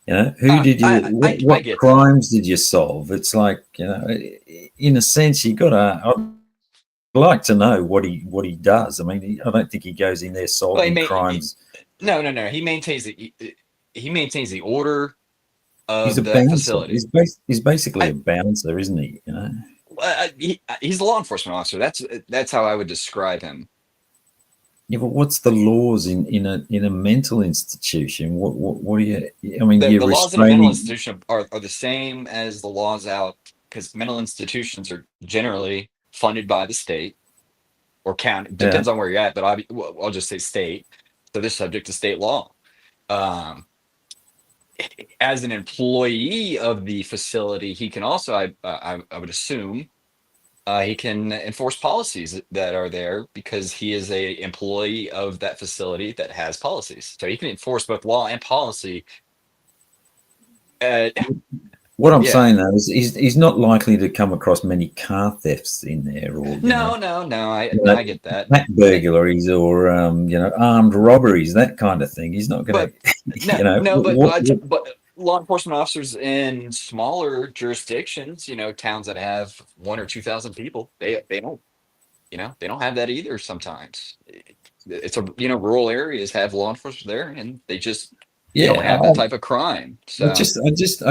Who did you? What crimes did you solve? It's like, in a sense, you got to. I'd like to know what he does. I mean, I don't think he goes in there solving crimes. No. He maintains the order of He's a the bouncer. facility. He's basically a bouncer, isn't he? He's a law enforcement officer. That's how I would describe him. Yeah, but what's the laws in a mental institution? What do you? I mean, the laws in a mental institution are the same as the laws out, because mental institutions are generally funded by the state or county. Depends on where you're at, but I'll just say state. So they're subject to state law. As an employee of the facility, he can also, I would assume, he can enforce policies that are there because he is a employee of that facility that has policies. So he can enforce both law and policy. What I'm saying though is he's not likely to come across many car thefts in there, or no. I get that. Burglaries or armed robberies, that kind of thing. He's not going to. But law enforcement officers in smaller jurisdictions, towns that have 1,000 or 2,000 people, they don't have that either. Sometimes it's rural areas have law enforcement there, and they just. Don't have that type of crime. So I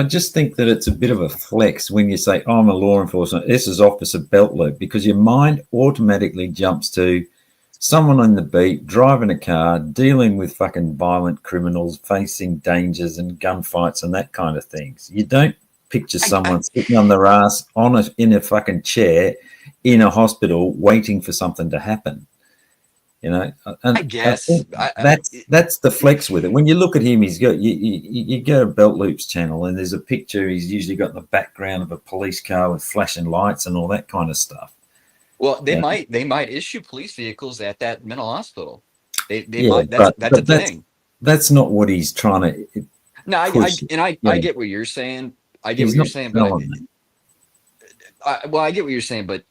just think that it's a bit of a flex when you say, I'm a law enforcement, this is Officer Beltloop, because your mind automatically jumps to someone on the beat, driving a car, dealing with fucking violent criminals, facing dangers and gunfights and that kind of things. You don't picture someone sitting on their ass in a fucking chair in a hospital waiting for something to happen. And I guess that's the flex with it. When you look at him, he's got you go to Beltloop's channel, and there's a picture. He's usually got in the background of a police car with flashing lights and all that kind of stuff. Well, they might issue police vehicles at that mental hospital. They might. That's a thing. That's not what he's trying to. No, I get what you're saying. I get what you're saying, but I get what you're saying, but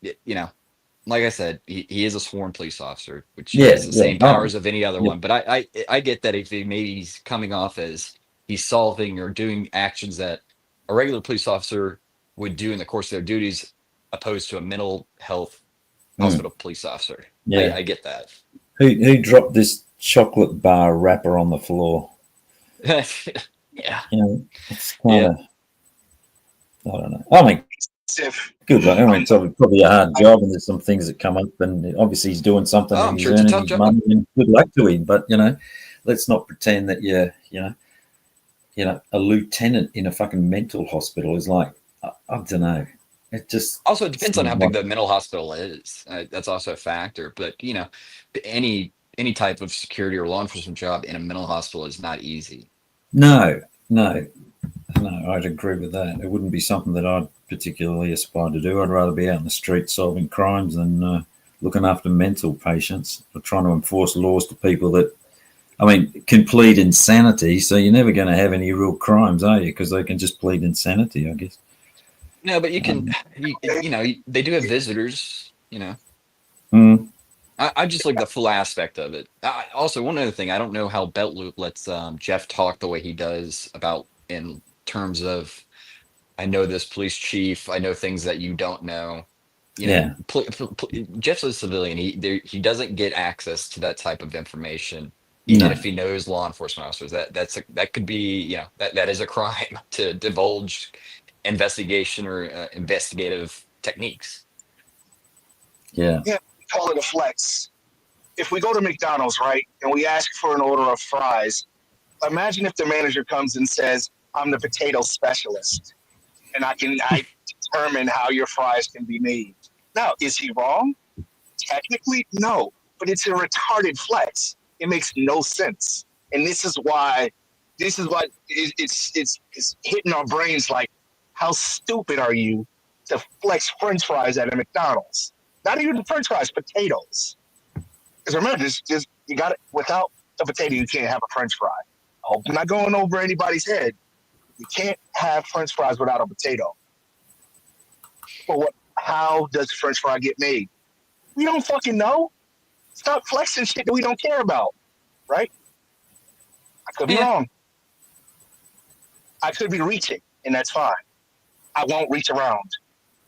like I said, he is a sworn police officer, which has the same powers of any other one. But I get that if maybe he's coming off as he's solving or doing actions that a regular police officer would do in the course of their duties, opposed to a mental health hospital police officer. Yeah, I get that. Who dropped this chocolate bar wrapper on the floor? Yeah. It's kind of, I don't know. I mean, If good luck. I mean, it's probably a hard job, and there's some things that come up, and obviously he's doing something Oh, and I'm he's sure it's a earning tough his job. money, and good luck to him. But let's not pretend that a lieutenant in a fucking mental hospital is like, I don't know. It just Also, it depends on how seems big like the mental hospital is. That's also a factor. But any type of security or law enforcement job in a mental hospital is not easy. no, no, no. I'd agree with that. It wouldn't be something that I'd particularly aspire to do. I'd rather be out in the street solving crimes than looking after mental patients or trying to enforce laws to people that, I mean, can plead insanity. So you're never going to have any real crimes, are you? Because they can just plead insanity, I guess. No, but you can, Um, they do have visitors. mm, I just like the full aspect of it. Also, one other thing, I don't know how Beltloop lets Jeff talk the way he does about in terms of, I know this police chief, I know things that you don't know. yeah, Jeff's a civilian. He doesn't get access to that type of information, even no, if he knows law enforcement officers. That could be that is a crime to divulge investigation or investigative techniques. yeah, yeah, we call it a flex. If we go to McDonald's, right, and we ask for an order of fries, imagine if the manager comes and says, "I'm the potato specialist, and I determine how your fries can be made." Now, is he wrong? Technically, no, but it's a retarded flex. It makes no sense, and this is what it's hitting our brains like, how stupid are you to flex French fries at a McDonald's? Not even French fries, potatoes. Because remember, just you got it. Without the potato, you can't have a French fry. I hope I'm not going over anybody's head. You can't have French fries without a potato. But what? How does the French fry get made? We don't fucking know. Stop flexing shit that we don't care about, right? I could be Yeah, wrong. I could be reaching, and that's fine. I won't reach around.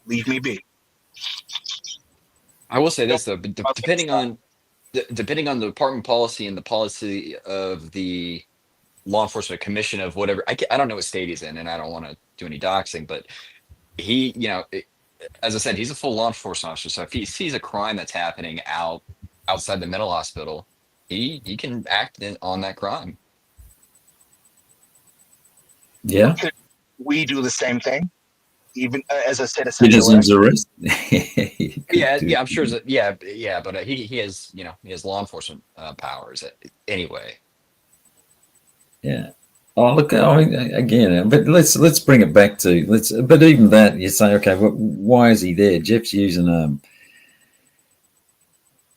Leave me be. I will say this though, but depending on the department policy and the policy of the law enforcement commission of whatever, I don't know what state he's in, and I don't want to do any doxing, but he, as I said, he's a full law enforcement officer. So if he sees a crime that's happening outside the mental hospital, he can act on that crime. yeah. Could we do the same thing, even as a citizen Citizens arrest? arrest. You could Yeah, do. yeah, I'm sure. Yeah, but he has he has law enforcement powers anyway. Yeah. Oh, look. I mean, again, but let's bring it back to let's. But even that, you say, okay, well, why is he there? Jeff's using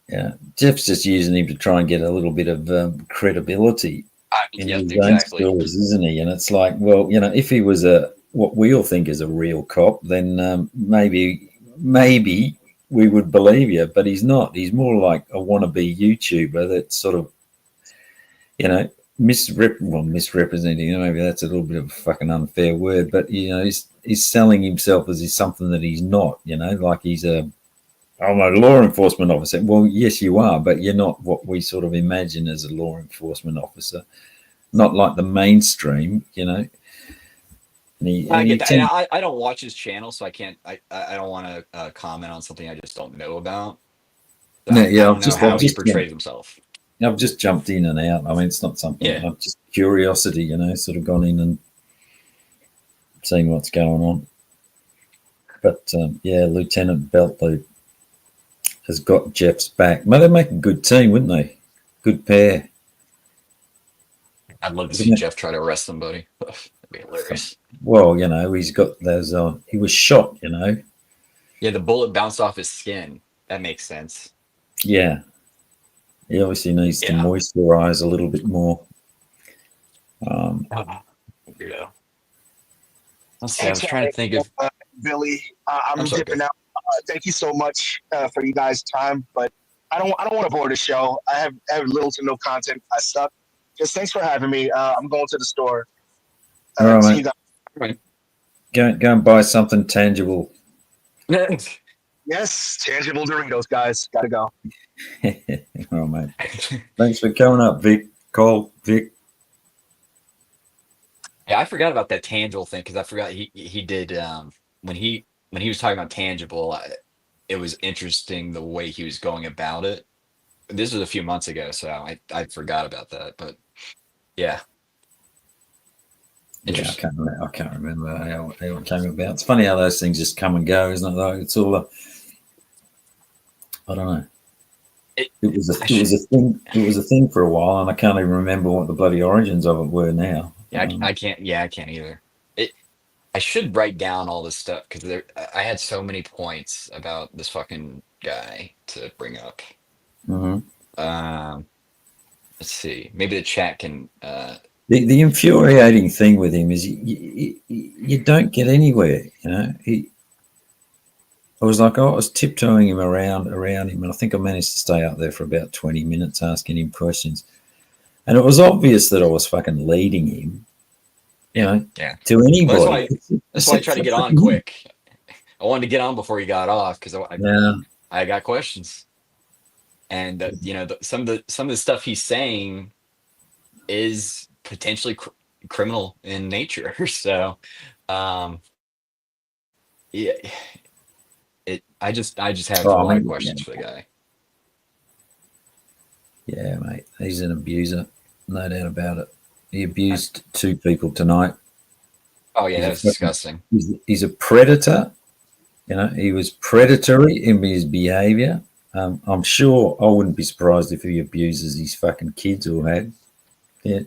yeah, Jeff's just using him to try and get a little bit of credibility in Yes, his own exactly. stories, isn't he? And it's like, well, if he was what we all think is a real cop, then maybe we would believe you. But he's not. He's more like a wannabe YouTuber that's sort of, you know, misrepresenting. Maybe that's a little bit of a fucking unfair word, but he's selling himself as he's something that he's not. Like I'm a law enforcement officer. Well, yes, you are, but you're not what we sort of imagine as a law enforcement officer. Not like the mainstream. And he, I and he get that, and tends, I don't watch his channel, so I can't. I don't want to comment on something I just don't know about. So yeah, I yeah. don't know how he portrays himself. I've just jumped in and out. I mean, it's not something. Yeah, I've just curiosity. Sort of gone in and seen what's going on. But yeah, Lieutenant Beltloop has got Jeff's back. May they make a good team, wouldn't they? Good pair. I'd love to see Wouldn't it? Jeff try to arrest somebody. That'd be hilarious. Well, he's got those. He was shot. Yeah, the bullet bounced off his skin. That makes sense. Yeah, he obviously needs to Yeah. moisturize a little bit more. Weirdo. Let's see. I was Thanks, trying to think of. Billy. I'm I'm sorry. dipping out. Thank you so much for you guys' time, but I don't want to bore the show. I have little to no content. I suck. Just thanks for having me. I'm going to the store. All right, See mate. you guys. Right. Go and buy something tangible. Yes, tangible Doritos, guys. Gotta go. All right, mate. Thanks for coming up, Vic. Cole, Vic. Yeah, I forgot about that tangible thing because I forgot he did when he was talking about tangible. It was interesting the way he was going about it. This was a few months ago, so I forgot about that. But yeah, Yeah, interesting. I can't remember how it came about. It's funny how those things just come and go, isn't it? Though it's all I don't know. It, It was I it should was a thing. It was a thing for a while, and I can't even remember what the bloody origins of it were now. yeah I can't yeah I can't either. It I should write down all this stuff because I had so many points about this fucking guy to bring up. Mhm. Um, let's see. Maybe the chat can. The infuriating thing with him is you don't get anywhere. You know, I was like, oh, I was tiptoeing him around him, and I think I managed to stay up there for about 20 minutes asking him questions. And it was obvious that I was fucking leading him, you know, Yeah. to Well, anybody that's why I except tried to for get on fucking him. quick. I wanted to get on before he got off because Yeah, I got questions, and you know some of the stuff he's saying is potentially criminal in nature. So, um, yeah, I just have a oh, I lot of mean, yeah, questions for the guy. yeah, mate, he's an abuser, no doubt about it. He I, abused two people tonight. oh yeah, He's that a was fucking, disgusting. he's a predator. You know, he was predatory in his behaviour. I'm sure I wouldn't be surprised if he abuses his fucking kids or had. Yeah,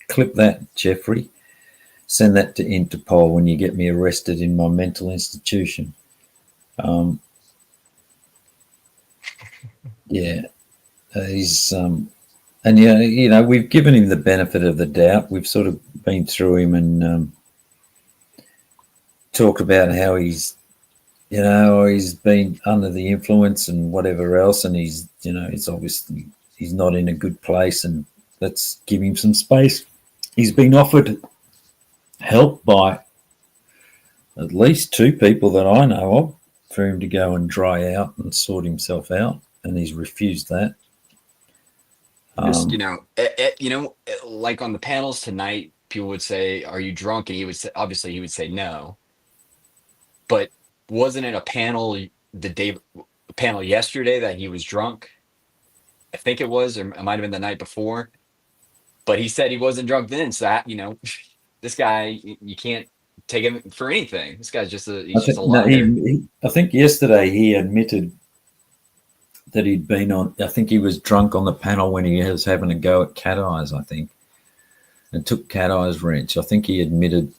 clip that, Jeffrey. Send that to Interpol when you get me arrested in my mental institution. Um, yeah, he's and yeah, you know, we've given him the benefit of the doubt. We've sort of been through him and talked about how he's been under the influence and whatever else, and it's obviously he's not in a good place, and let's give him some space. He's been offered help by at least two people that I know of for him to go and dry out and sort himself out, and he's refused that. Just Um, like on the panels tonight, people would say, "Are you drunk?" And he would say, obviously, he would say no. But wasn't it a panel yesterday that he was drunk? I think it was, or it might have been the night before. But he said he wasn't drunk then. So this guy, you can't take him for anything. This guy's I he's just a think no, liar. I think yesterday he admitted that he'd been on. I think he was drunk on the panel when he was having a go at Cat Eyes. I think, and took Cat Eyes wrench. I think he admitted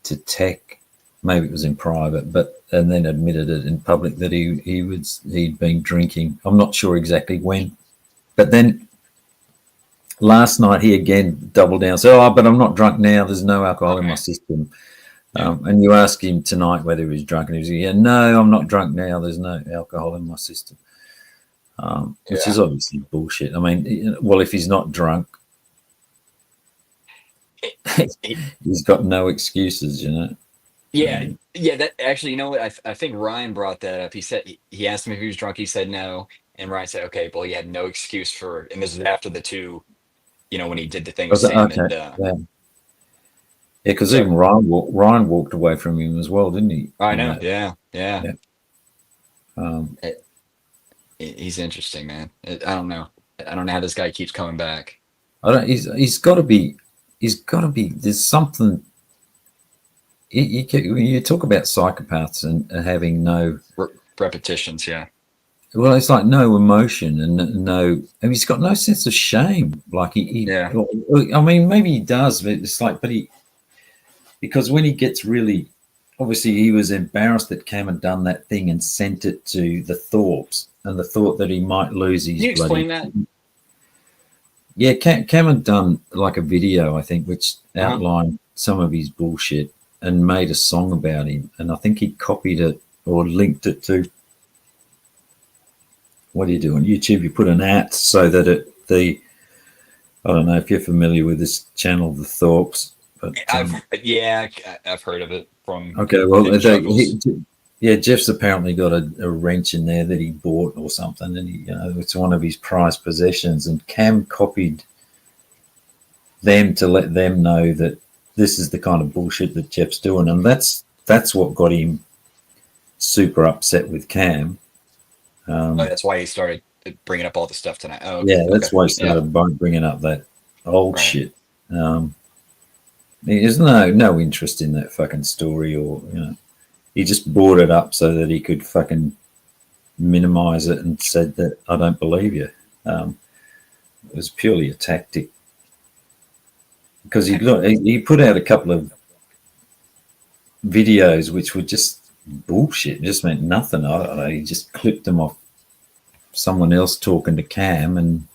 to Tech. Maybe it was in private, and then admitted it in public that he'd been drinking. I'm not sure exactly when, but then last night he again doubled down. So, but I'm not drunk now. There's no alcohol in my Okay. system. Yeah. And you ask him tonight whether he was drunk, and he was, yeah, no, I'm not drunk now. There's no alcohol in my system, which Yeah. is obviously bullshit. I mean, well, if he's not drunk, It- he's got no excuses, you know. yeah. Yeah. That actually, you know what? I think Ryan brought that up. He said he asked him if he was drunk. He said no. And Ryan said, okay, well, he had no excuse and this was after the two, when he did the thing I with was like, Sam okay, and yeah, because so even Ryan walked away from him as well, didn't he? I In know. that, Yeah. Yeah. yeah. Um, He's interesting, man. I don't know. I don't know how this guy keeps coming back. I don't. He's got to be. He's got to be. There's something. When you talk about psychopaths and having no. Repetitions, yeah. Well, it's like no emotion and no. I mean, he's got no sense of shame. Like Yeah. I mean, maybe he does, but it's like, because when he gets really, obviously, he was embarrassed that Cam had done that thing and sent it to the Thorpes, and the thought that he might lose his Can you bloody. explain that? Yeah, Cam had done like a video, I think, which Uh-huh. outlined some of his bullshit and made a song about him. And I think he copied it or linked it to, what do you do on YouTube? You put an @ so that I don't know if you're familiar with this channel, the Thorpes, but I've heard of it from okay, well, Juggles. yeah, Jeff's apparently got a wrench in there that he bought or something, and it's one of his prized possessions. And Cam copied them to let them know that this is the kind of bullshit that Jeff's doing, and that's what got him super upset with Cam. That's why he started bringing up all the stuff tonight. Oh, yeah, that's why he started bringing up that old shit. There's no interest in that fucking story, or he just brought it up so that he could fucking minimize it and said that I don't believe you. It was purely a tactic because he put out a couple of videos which were just bullshit, just meant nothing. I don't know. He just clipped them off someone else talking to Cam, and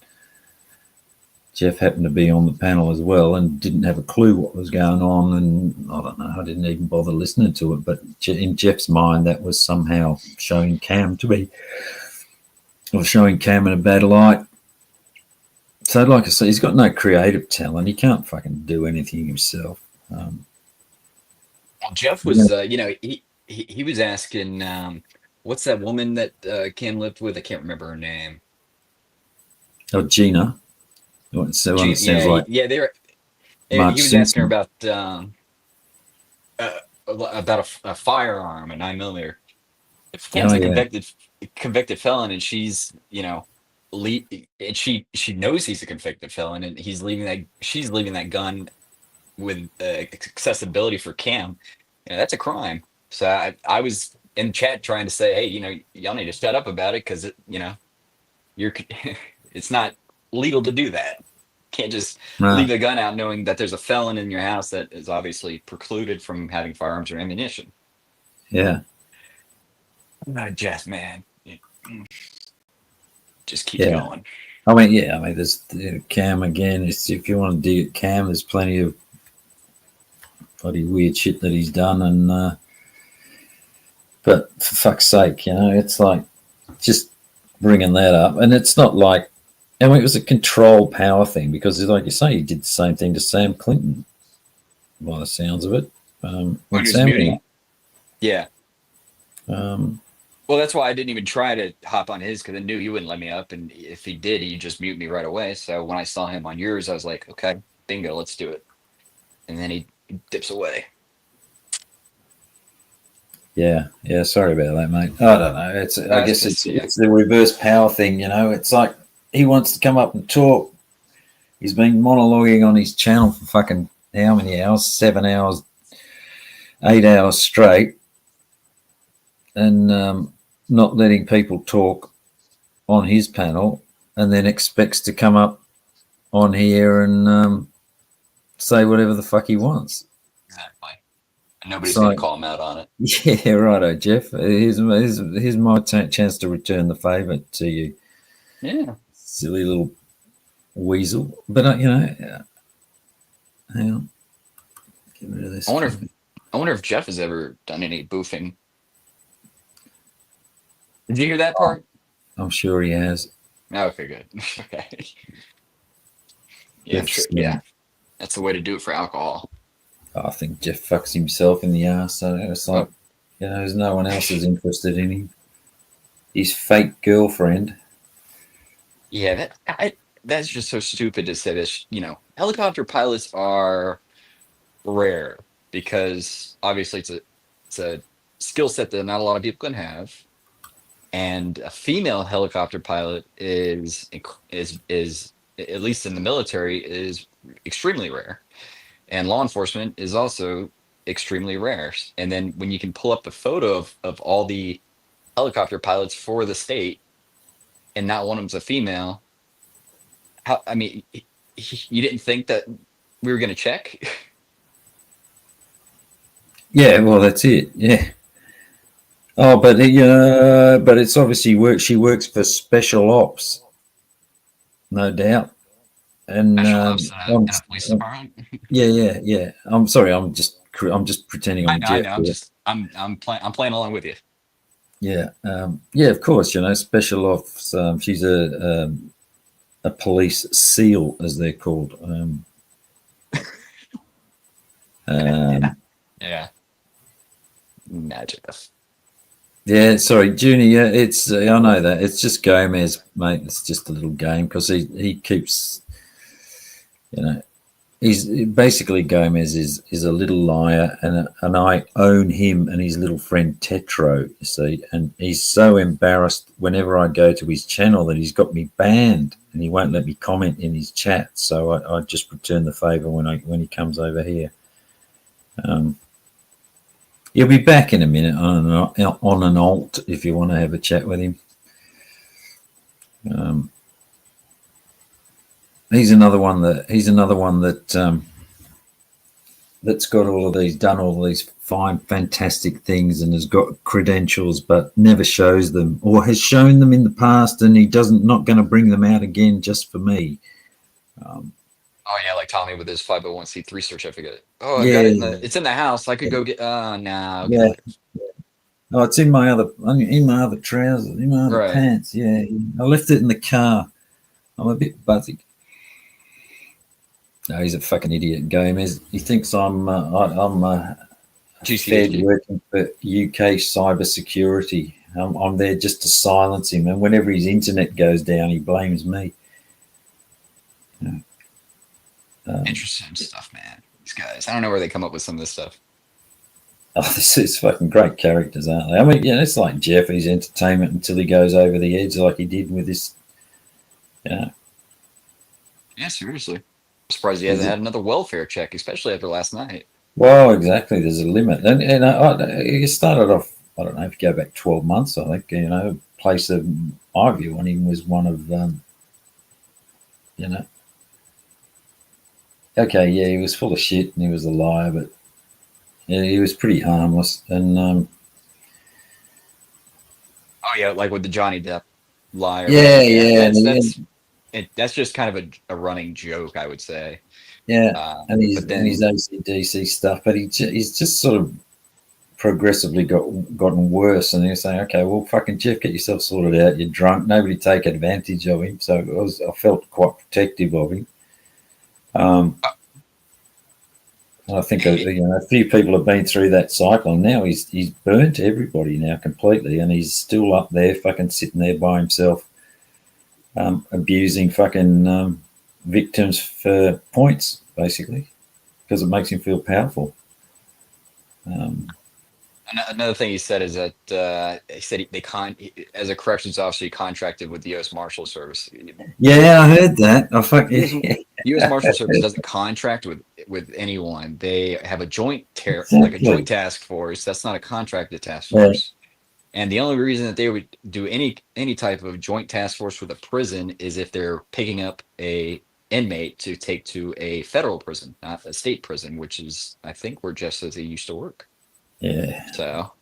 Jeff happened to be on the panel as well and didn't have a clue what was going on. And I don't know, I didn't even bother listening to it. But in Jeff's mind, that was somehow showing Cam in a bad light. So, like I say, he's got no creative talent. He can't fucking do anything himself. Well, Jeff was, he was asking, what's that woman that Cam lived with? I can't remember her name. Oh, Gina. So Gina, it sounds like they were. He was asking her about a firearm, a 9mm. If Cam's a convicted felon, and she's and she knows he's a convicted felon, and she's leaving that gun with accessibility for Cam, that's a crime. So I was in chat trying to say, hey, y'all need to shut up about it, because you're it's not legal to do that. Can't just leave the gun out knowing that there's a felon in your house that is obviously precluded from having firearms or ammunition. Yeah. Jeff, man, just keep going. I mean, there's Cam again. If you want to dig at Cam, there's plenty of bloody weird shit that he's done, and but for fuck's sake, it's like just bringing that up, and it's not like, and it was a control power thing, because like you say, he did the same thing to Sam Clinton, by the sounds of it. Yeah. Well, that's why I didn't even try to hop on his, because I knew he wouldn't let me up, and if he did, he'd just mute me right away. So when I saw him on yours, I was like, okay, bingo, let's do it. And then he dips away. Yeah, sorry about that, mate. I don't know. I guess it's the reverse power thing, It's like he wants to come up and talk. He's been monologuing on his channel for fucking how many hours? 7 hours, 8 hours straight, and not letting people talk on his panel, and then expects to come up on here and say whatever the fuck he wants. Exactly. And nobody's going to call him out on it. Yeah, righto, Jeff. Here's my chance to return the favour to you. Yeah. Silly little weasel. But, hang on. Get rid of this. I wonder if Jeff has ever done any boofing. Did you hear that part? I'm sure he has. Okay, good. Okay. Yeah, sure. Yeah. That's the way to do it for alcohol. I think Jeff fucks himself in the ass. So it's like, there's no one else is interested in him. His fake girlfriend. Yeah, that's just so stupid to say this. Helicopter pilots are rare, because obviously it's a skill set that not a lot of people can have. And a female helicopter pilot is at least in the military, is extremely rare, and law enforcement is also extremely rare. And then when you can pull up the photo of all the helicopter pilots for the state, and not one of them's a female, you didn't think that we were going to check? Yeah, well, that's it. Yeah. Oh, but it's obviously she works for special ops, no doubt. And police department. Yeah. I'm sorry. I'm just pretending I'm Jeff. I know. I'm playing along with you. Yeah. Of course. Special ops. She's a police SEAL, as they're called. Yeah. Magic. Yeah, sorry, Junior. It's I know that it's just Gomez, mate. It's just a little game, because he keeps, he's basically Gomez is a little liar, and I own him and his little friend Tetro, you see, and he's so embarrassed whenever I go to his channel that he's got me banned and he won't let me comment in his chat. So I just return the favor when he comes over here. He'll be back in a minute on an alt if you want to have a chat with him. He's another one that that's got done all these fine, fantastic things and has got credentials, but never shows them, or has shown them in the past, and not going to bring them out again just for me. Oh yeah, like Tommy with his 501c3 certificate. Oh, I yeah, got it. It's in the house. I could go get. Oh no. Okay. Yeah. Oh, it's in my other trousers, in my other pants. Yeah, I left it in the car. I'm a bit buzzy. No, he's a fucking idiot, Gomez. He thinks I'm Fed working for UK cyber security. I'm there just to silence him, and whenever his internet goes down, he blames me. Interesting stuff, man. These guys, I don't know where they come up with some of this stuff. Oh, this is fucking great characters, aren't they? I mean, yeah, it's like Jeff. He's entertainment until he goes over the edge, like he did with this. Yeah, seriously. I'm surprised he hasn't had another welfare check, especially after last night. Well, exactly. There's a limit, and he started off. I don't know if you go back 12 months. I think place of my view on him was one of Okay, yeah, he was full of shit and he was a liar, but yeah, he was pretty harmless. And oh yeah, like with the Johnny Depp liar. Yeah. That's just kind of a running joke, I would say. Yeah, and his ACDC stuff, but he's just sort of progressively gotten worse. And you're saying, okay, well, fucking Jeff, get yourself sorted out. You're drunk. Nobody take advantage of him. So I felt quite protective of him. I think a few people have been through that cycle, and now he's burnt everybody now completely, and he's still up there, fucking sitting there by himself, abusing fucking victims for points, basically, because it makes him feel powerful. Another thing he said is that he said as a corrections officer, he contracted with the U.S. Marshal Service. Yeah, I heard that. U.S. Marshal Service doesn't contract with anyone. They have a joint task force. That's not a contracted task force. Yeah. And the only reason that they would do any type of joint task force with a prison is if they're picking up a inmate to take to a federal prison, not a state prison, which is, I think, where Jeff says he used to work. Yeah. So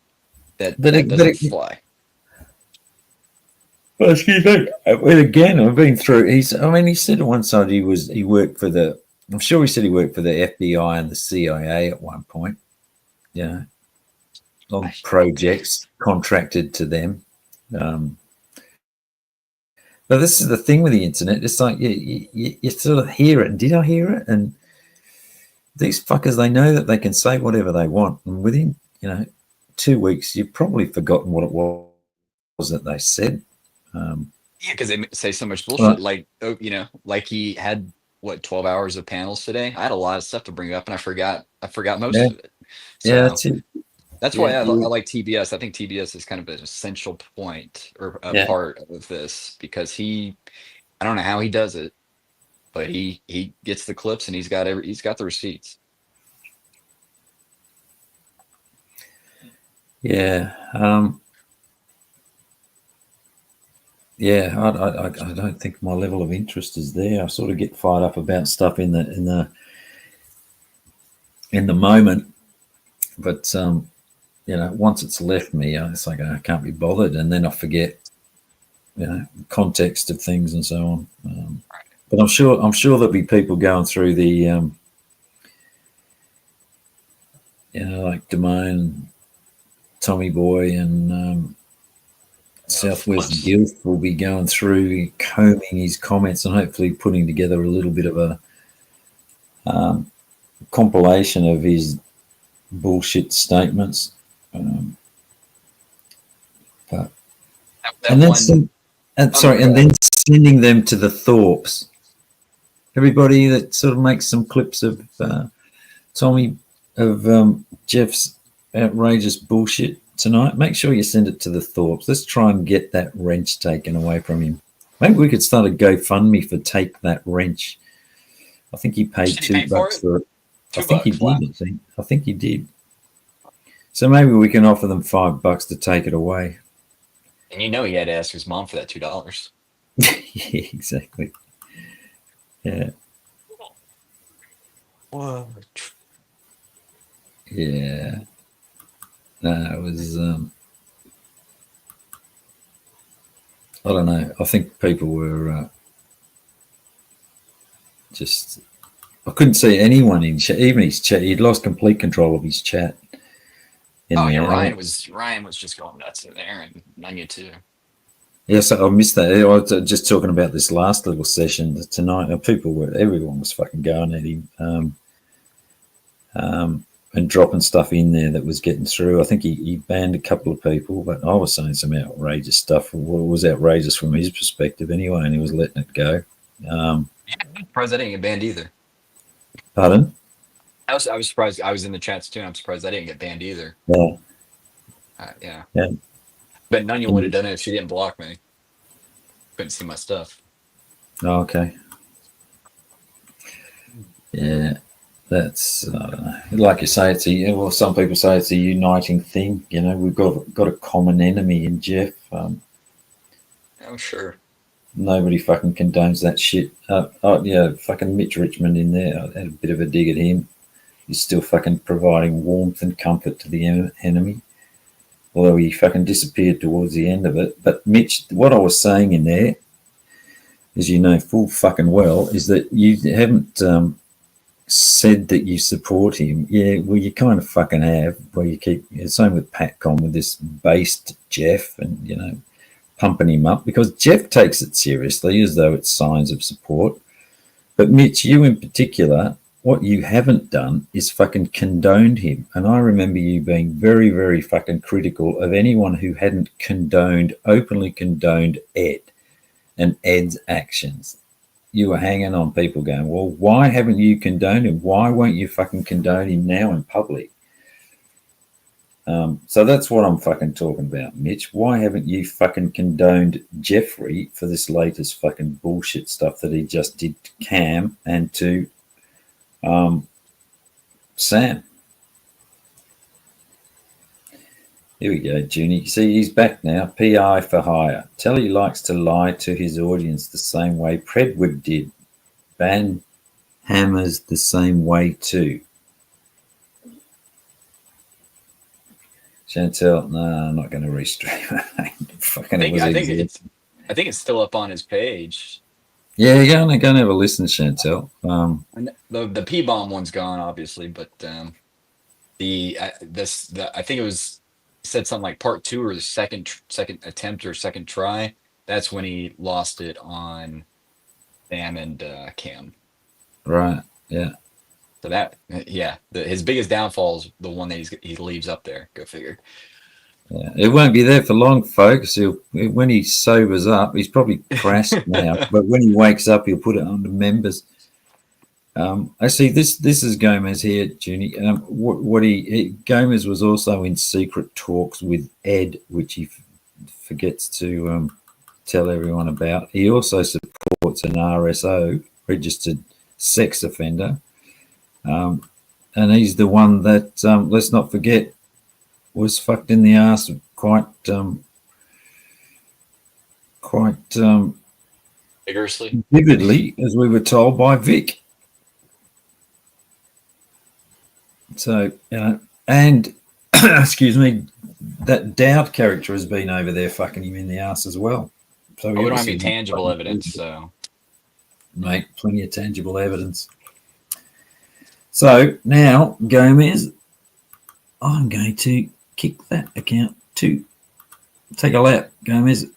that doesn't fly. Well, excuse me. Well, again, I've been through. He said at one side he worked for the. I'm sure he said he worked for the FBI and the CIA at one point. Yeah. On projects contracted to them. But this is the thing with the internet. It's like you sort of hear it. And did I hear it? And these fuckers, they know that they can say whatever they want, and within 2 weeks, you've probably forgotten what it was that they said. Yeah, because they say so much bullshit. Like he had 12 hours of panels today. I had a lot of stuff to bring up, and I forgot most of it. So, yeah, that's it. That's why I like TBS. I think TBS is kind of an essential point or a part of this, because I don't know how he does it, but he gets the clips and he's got the receipts. Yeah. I don't think my level of interest is there. I sort of get fired up about stuff in the moment, but once it's left me, it's like I can't be bothered, and then I forget, context of things and so on. But I'm sure there'll be people going through the, like Damone, Tommy Boy, and Southwest Guild will be going through, combing his comments, and hopefully putting together a little bit of a compilation of his bullshit statements. And then sending them to the Thorpes. everybody that sort of makes some clips of Tommy, of Jeff's outrageous bullshit tonight, make sure you send it to the Thorpes. Let's try and get that wrench taken away from him. Maybe we could start a GoFundMe for Take That Wrench. I think he paid $2 for it. I think he did. I think he did. So maybe we can offer them $5 to take it away. And you know he had to ask his mom for that $2. Yeah, exactly. Yeah. What? Yeah. No, it was. I don't know. I think people were just. I couldn't see anyone in chat, even his chat. He'd lost complete control of his chat. Oh yeah, Ryan was just going nuts in there, and Nunya too. Yes, I missed that. I was just talking about this last little session tonight. Everyone was fucking going at him, and dropping stuff in there that was getting through. I think he banned a couple of people, but I was saying some outrageous stuff. Well, it was outrageous from his perspective anyway, and he was letting it go. I'm surprised I didn't get banned either. Pardon? I was surprised. I was in the chats too. And I'm surprised I didn't get banned either. Yeah. Yeah. But Nunya would have done it if she didn't block me. Couldn't see my stuff. Oh, okay. Yeah, that's I don't know. Like you say, some people say it's a uniting thing. You know, we've got a common enemy in Jeff. I'm sure. Nobody fucking condones that shit. Yeah, fucking Mitch Richmond in there. I had a bit of a dig at him. He's still fucking providing warmth and comfort to the enemy. Although he fucking disappeared towards the end of it. But Mitch, what I was saying in there, as you know full fucking well, is that you haven't said that you support him. Yeah, well, you kind of fucking have. Well, you keep, same with Patcom with this based Jeff and, you know, pumping him up because Jeff takes it seriously as though it's signs of support. But Mitch, you in particular, what you haven't done is fucking condoned him. And I remember you being very, very fucking critical of anyone who hadn't openly condoned Ed and Ed's actions. You were hanging on people going, well, why haven't you condoned him? Why won't you fucking condone him now in public? So that's what I'm fucking talking about, Mitch. Why haven't you fucking condoned Jeffrey for this latest fucking bullshit stuff that he just did to Cam and to Sam? Here we go, Junie. See, he's back now. PI for hire. Telly likes to lie to his audience the same way Predwood did. Ban hammers the same way too. Chantel, no, I'm not going to restream it. I think it's still up on his page. Yeah, go and have a listen, Chantel. The P-bomb one's gone, obviously, but I think it was said something like part 2 or the second attempt or second try. That's when he lost it on Sam and Cam. Right. Yeah. So his biggest downfall is the one that he leaves up there. Go figure. Yeah, it won't be there for long, folks. When he sobers up, he's probably crashed now. But when he wakes up, he'll put it on the members. I see this is Gomez here, Junie. Gomez was also in secret talks with Ed, which he forgets to tell everyone about. He also supports an RSO, registered sex offender. And he's the one that, let's not forget, was fucked in the ass quite vigorously, vividly, as we were told by Vic. So, and excuse me, that Dowd character has been over there fucking him in the ass as well. So we don't have any tangible evidence, so mate, plenty of tangible evidence. So now, Gomez, I'm going to kick that account to take a lap, Gomez.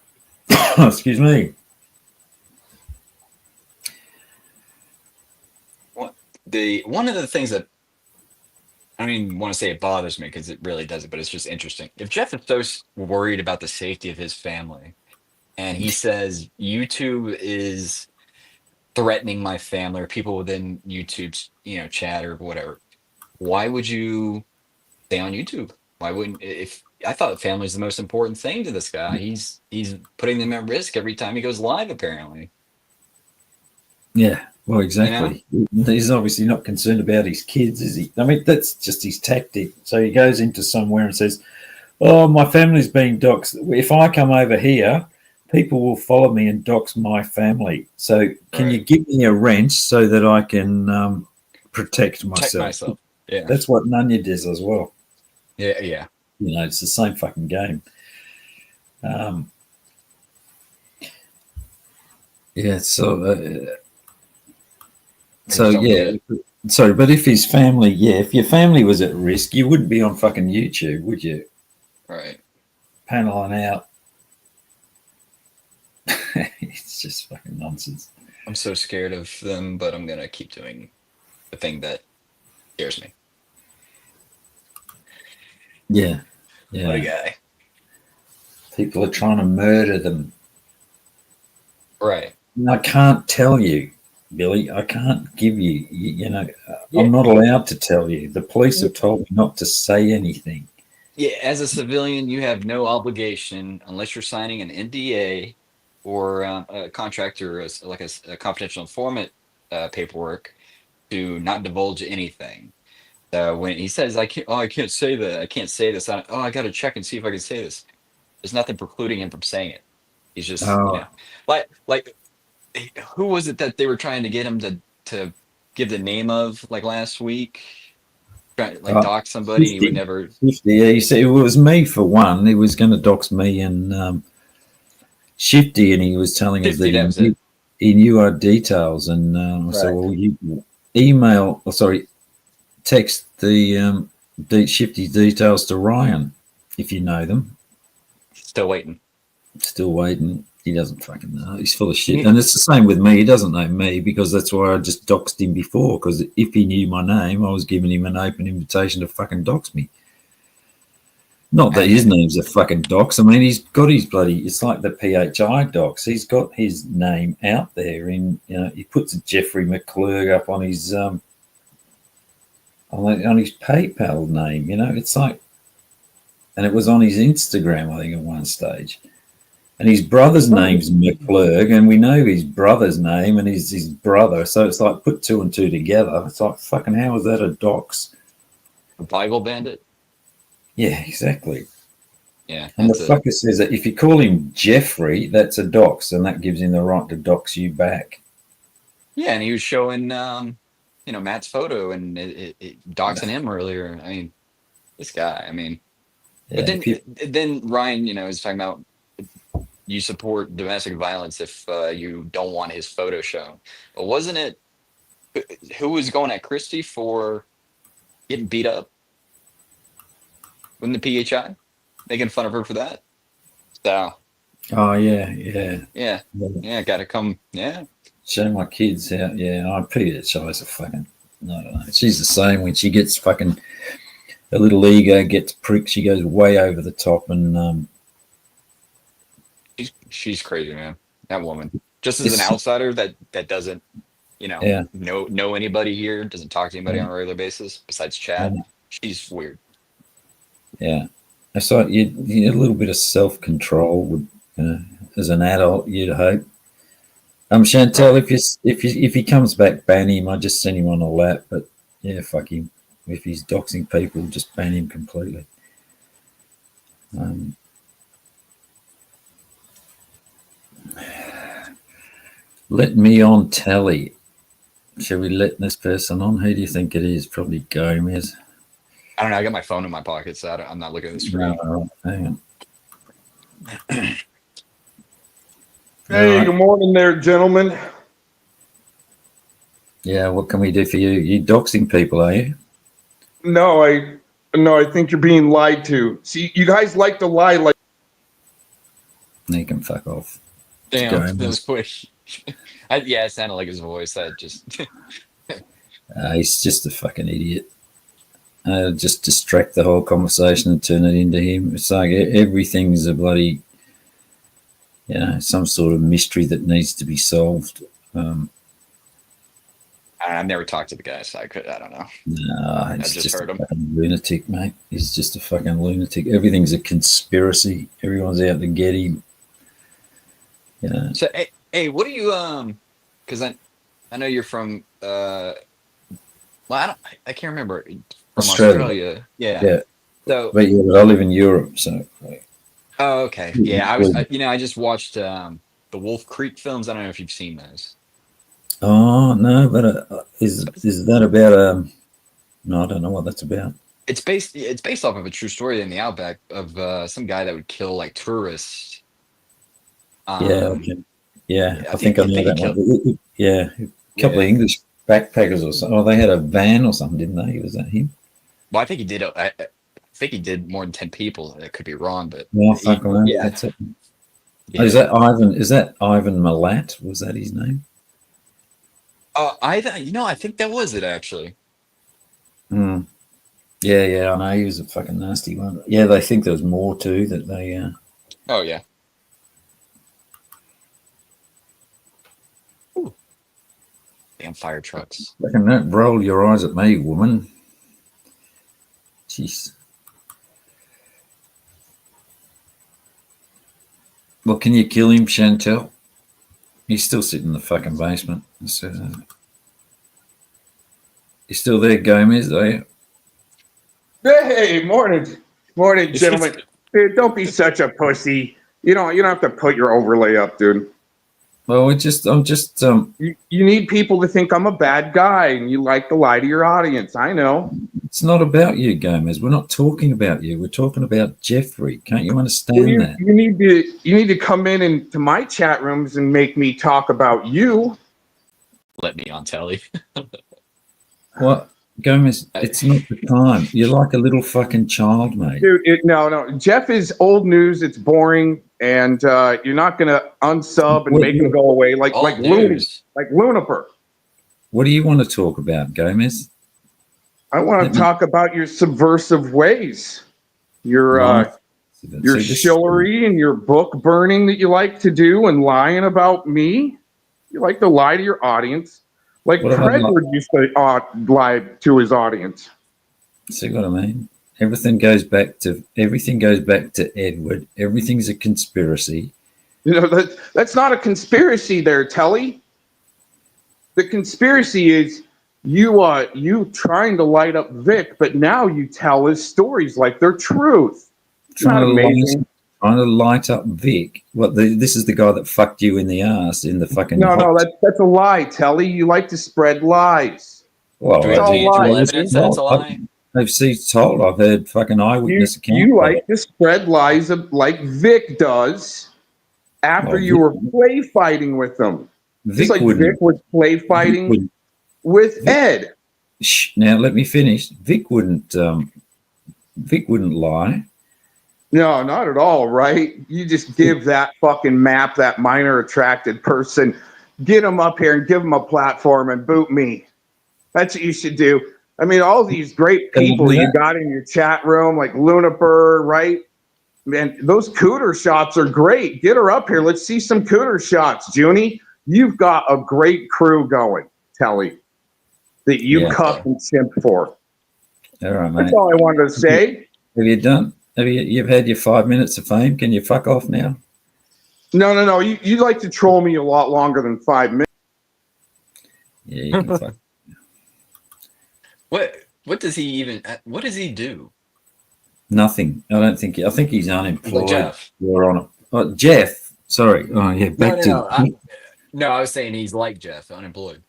Excuse me. One of the things that I don't even want to say it bothers me because it really doesn't, but it's just interesting. If Jeff is so worried about the safety of his family, and he says YouTube is threatening my family or people within YouTube's, chat or whatever, why would you stay on YouTube? Why wouldn't if I thought family is the most important thing to this guy? He's putting them at risk every time he goes live, apparently. Yeah, well, You know? exactly. He's obviously not concerned about his kids, is he? I mean, that's just his tactic. So he goes into somewhere and says, "Oh, my family's being doxxed. If I come over here, people will follow me and dox my family. So can you Right. give me a wrench so that I can protect Check myself?" myself. Yeah. That's what Nunya does as well. Yeah, yeah. It's the same fucking game. Yeah, so Just don't get yeah. it. Sorry, but if his family, if your family was at risk, you wouldn't be on fucking YouTube, would you? Right. Paneling out. It's just fucking nonsense. I'm so scared of them, but I'm gonna keep doing the thing that scares me. Yeah. What a guy. People are trying to murder them. Right. And I can't tell you, Billy. I can't give you. Yeah. I'm not allowed to tell you. The police have told me not to say anything. Yeah, as a civilian, you have no obligation unless you're signing an NDA or a contract or a confidential informant paperwork to not divulge anything. So when he says, I can't say that. I can't say this. I got to check and see if I can say this." There's nothing precluding him from saying it. He's just, Oh, like who was it that they were trying to get him to give the name of like last week? Like oh, dox somebody, and he would 50. never. 50. Yeah, you see, it was me for one. He was going to dox me and Shifty, and he was telling us 50, that that was it. he knew our details. And I said, Right. well, you text the Shifty details to Ryan if you know them. Still waiting. Still waiting. He doesn't fucking know. He's full of shit. And it's the same with me. He doesn't know me because that's why I just doxed him before. Because if he knew my name, I was giving him an open invitation to fucking dox me. Not that his name's a fucking dox. I mean, he's got his bloody. It's like the PHI dox. He's got his name out there. He puts a Jeffrey McClurg up on his on his PayPal name. It's like, and it was on his Instagram, I think, at one stage. And his brother's name's McClurg, and we know his brother's name, and he's his brother. So it's like put two and two together. It's like fucking how is that a dox? A Bible bandit. Yeah, exactly. Yeah. And the fucker says that if you call him Jeffrey, that's a dox, and that gives him the right to dox you back. Yeah, and he was showing, Matt's photo and doxing him earlier. I mean, this guy. I mean, Yeah, but then Ryan, is talking about you support domestic violence if you don't want his photo shown. But wasn't it who was going at Christie for getting beat up? Wasn't the PHI making fun of her for that? So. Oh yeah. Gotta come. Yeah. Show my kids how. Yeah, I PHI's a fucking. I don't know. She's the same when she gets fucking. A little ego gets pricked. She goes way over the top and. She's crazy, man. That woman. Just as an outsider that doesn't, know anybody here, doesn't talk to anybody on a regular basis besides chat. She's weird. Yeah, it's like you need a little bit of self-control would, as an adult, you'd hope. Chantel, if he comes back, ban him. I just send him on a lap, but yeah, fuck him. If he's doxing people, just ban him completely. Let me on tally. Shall we let this person on? Who do you think it is? Probably Gomez. I don't know. I got my phone in my pocket, so I'm not looking at the screen. No, hang on. Hey, good morning there, gentlemen. Yeah, what can we do for you? You doxing people, are you? No, I think you're being lied to. See, you guys like to lie like. You can fuck off. Damn, that was quick. It sounded like his voice. That just. He's just a fucking idiot. Just distract the whole conversation and turn it into him. It's like everything's a bloody, some sort of mystery that needs to be solved. I've never talked to the guy, so I don't know. No, I've just heard a him. fucking lunatic, mate. He's just a fucking lunatic. Everything's a conspiracy. Everyone's out to get him. You know. So, hey, what do you Because I know you're from well, I can't remember from Australia. Yeah. Yeah. So, But I live in Europe, so. oh, okay. Yeah, I just watched the Wolf Creek films. I don't know if you've seen those. Oh no, but is that about No, I don't know what that's about. It's based off of a true story in the outback of some guy that would kill like tourists. Okay. Yeah, I think I I know think he that killed. one. Yeah, a couple of English backpackers or something. Oh, they had a van or something, didn't they? Was that him? Well, I think he did. I think he did more than 10 people. I could be wrong, but No, fuck around. yeah. That's it. Yeah. Is that Ivan? Is that Ivan Milat? Was that his name? I think that was it actually. Hmm. Yeah, I know he was a fucking nasty one. Yeah, they think there was more too that they. Oh yeah. Ooh. Damn fire trucks. Fucking don't roll your eyes at me, woman. Jeez. Well, can you kill him, Chantel? He's still sitting in the fucking basement. So, you still there, Gomez? Are you? Hey, morning, gentlemen. Dude, don't be such a pussy. You don't have to put your overlay up, dude. Well, I'm just. You need people to think I'm a bad guy, and you like to lie to your audience. I know. It's not about you, Gomez. We're not talking about you. We're talking about Jeffrey. Can't you understand that? You need to come into my chat rooms and make me talk about you. Let me on telly. What, Gomez? It's not the time. You're like a little fucking child, mate. Dude, no. Jeff is old news. It's boring, and you're not gonna unsub and make him go away like Luniper. What do you want to talk about, Gomez? I want to talk about your subversive ways, your shillery and your book burning that you like to do, and lying about me. You like to lie to your audience, like Craigwood used to lie to his audience. See what I mean? Everything goes back to Edward. Everything's a conspiracy. You know that's not a conspiracy, there, Telly. The conspiracy is you trying to light up Vic, but now you tell his stories like they're truth. It's not amazing. Trying to light up Vic. What? This is the guy that fucked you in the ass in the fucking. No, that's a lie, Telly. You like to spread lies. Well, that's a lie. I've told. I've heard fucking eyewitness accounts. You like to spread lies like Vic does. After you were play fighting with them, just like Vic was play fighting with Ed. Now let me finish. Vic wouldn't lie. No, not at all, right? You just give that fucking map, that minor attracted person, get them up here and give them a platform and boot me. That's what you should do. I mean, all these great people you got in your chat room, like Luniper, right? Man, those cooter shots are great. Get her up here. Let's see some cooter shots, Junie. You've got a great crew going, Telly, that you cuff and simp for. All right, mate. That's all I wanted to say. Have you done? You've had your 5 minutes of fame. Can you fuck off now? No. You like to troll me a lot longer than 5 minutes. Yeah, you can fuck. What does he even? What does he do? Nothing. I think he's unemployed. Like Jeff. You're on it. Jeff. Sorry. Oh yeah. I was saying he's like Jeff, unemployed.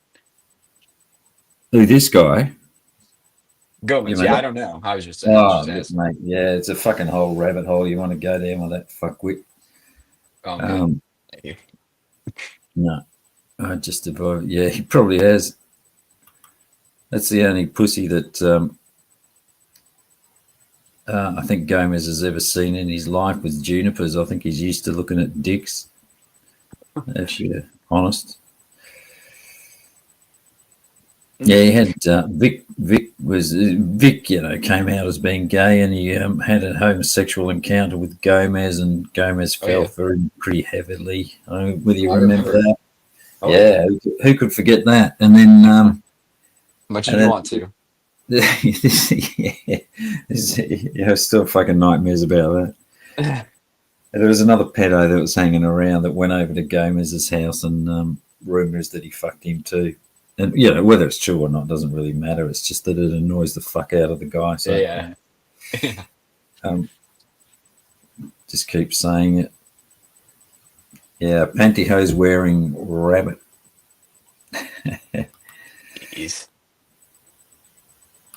Who, this guy? Gomez. Yeah, I don't know. I was just saying. Mate. Yeah, it's a fucking whole rabbit hole. You want to go there with that fuckwit? Thank you. No, I just avoid. Yeah, he probably has. That's the only pussy that I think Gomez has ever seen in his life with junipers. I think he's used to looking at dicks. If you're honest. Yeah, he had Vic. Vic, came out as being gay, and he had a homosexual encounter with Gomez, and Gomez fell for him pretty heavily. Whether you remember that? Who could forget that? And then Much as you want to. Still fucking nightmares about that. There was another pedo that was hanging around that went over to Gomez's house, and rumours that he fucked him too. And whether it's true or not doesn't really matter. It's just that it annoys the fuck out of the guy. So Yeah. Just keep saying it. Yeah, pantyhose wearing rabbit. Jeez.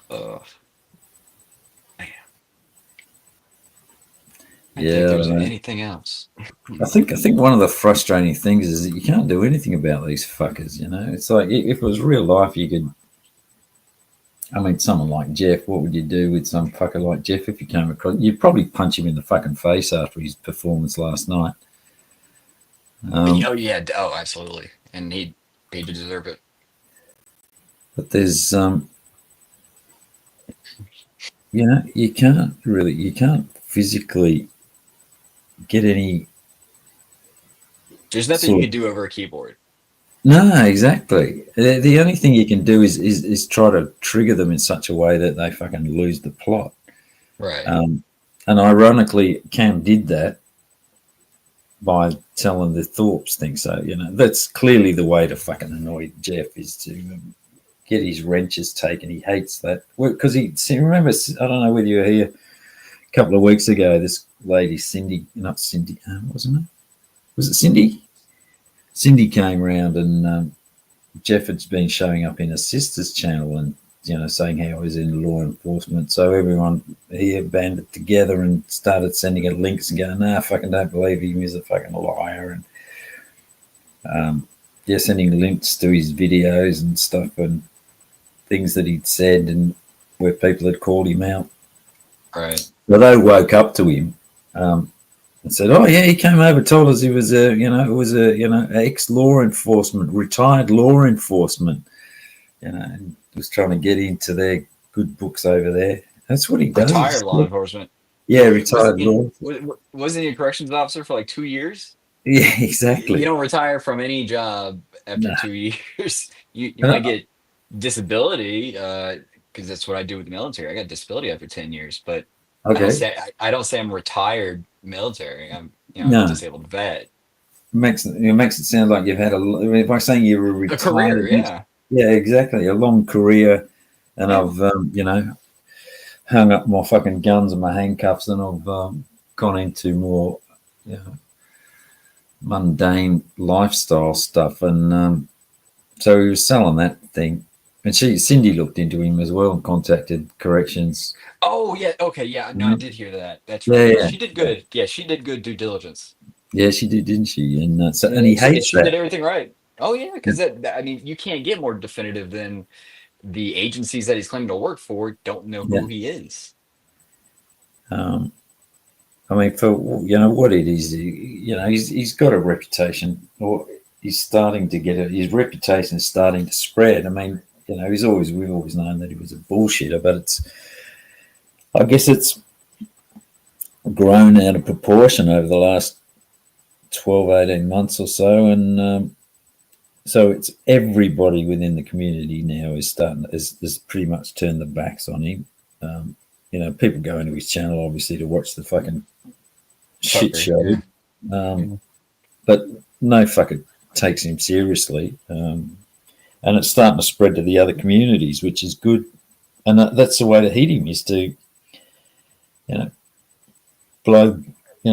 Oh. Man. I think there's anything else. I think one of the frustrating things is that you can't do anything about these fuckers. It's like if it was real life, you could. I mean, someone like Jeff, what would you do with some fucker like Jeff if you came across? You'd probably punch him in the fucking face after his performance last night. Oh yeah, absolutely, and he deserve it. But there's you can't physically get any. There's nothing you can do over a keyboard. No, exactly. The only thing you can do is try to trigger them in such a way that they fucking lose the plot. Right. And ironically, Cam did that by telling the Thorpes thing. So, that's clearly the way to fucking annoy Jeff is to get his wrenches taken. He hates that. Because remember, I don't know whether you were here a couple of weeks ago, this lady, Cindy, not Cindy, wasn't it? Was it Cindy? Cindy came round and Jeff had been showing up in a sister's channel and, saying how he was in law enforcement. So everyone here banded together and started sending her links and going, nah, fucking don't believe him. He's a fucking liar. And sending links to his videos and stuff and things that he'd said and where people had called him out. Right. But they woke up to him. And said, "Oh yeah, he came over, told us he was ex-law enforcement, retired law enforcement, and was trying to get into their good books over there. That's what he does. Retired law enforcement. Yeah, retired law. Wasn't he a corrections officer for like 2 years? Yeah, exactly. You don't retire from any job after 2 years. You might get disability because that's what I do with the military. I got disability after 10 years, but okay. I don't say I'm retired military. I'm a disabled vet. It makes it sound like you've had by saying you were retired. A career, yeah. Yeah, exactly. A long career, and I've hung up my fucking guns and my handcuffs, and I've gone into more mundane lifestyle stuff, and so he was selling that thing. And Cindy looked into him as well and contacted corrections. Oh yeah, okay, yeah. No, I did hear that. That's right. Yeah. She did good. Yeah, she did good due diligence. Yeah, she did, didn't she? And and he hates that. She did everything right. Oh yeah, because you can't get more definitive than the agencies that he's claiming to work for don't know who he is. I mean, for what it is, he's got a reputation, or he's starting to get his reputation is starting to spread. I mean, we've always known that he was a bullshitter, but I guess it's grown out of proportion over the last 12, 18 months or so, and so it's everybody within the community now is pretty much turned their backs on him. People go into his channel obviously to watch the fucking shit show, but no fucker takes him seriously, and it's starting to spread to the other communities, which is good. And that's the way to hit him, is to blow,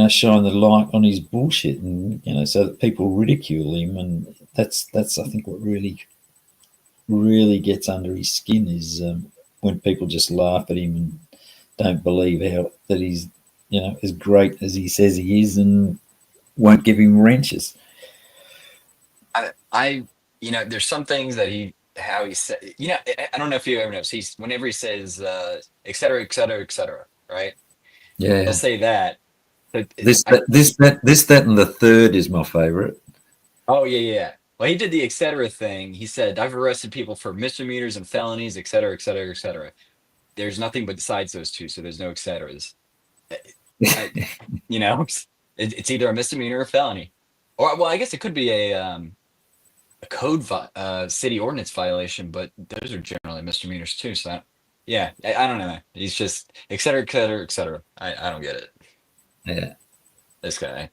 shine the light on his bullshit, and so that people ridicule him. And that's I think what really gets under his skin is when people just laugh at him and don't believe that he's as great as he says he is, and won't give him wrenches. There's some things that he said. I don't know if you ever noticed. Whenever he says et cetera, et cetera, et cetera, right? Yeah, he'll say that. This, that, and the third is my favorite. Oh yeah. Well, he did the et cetera thing. He said, "I've arrested people for misdemeanors and felonies, et cetera, et cetera, et cetera." There's nothing but besides those two, so there's no et ceteras. It's either a misdemeanor or a felony, or I guess it could be a city ordinance violation, but those are generally misdemeanors too. So I don't know, man. He's just et cetera, et cetera, et cetera. I don't get it. Yeah. This guy,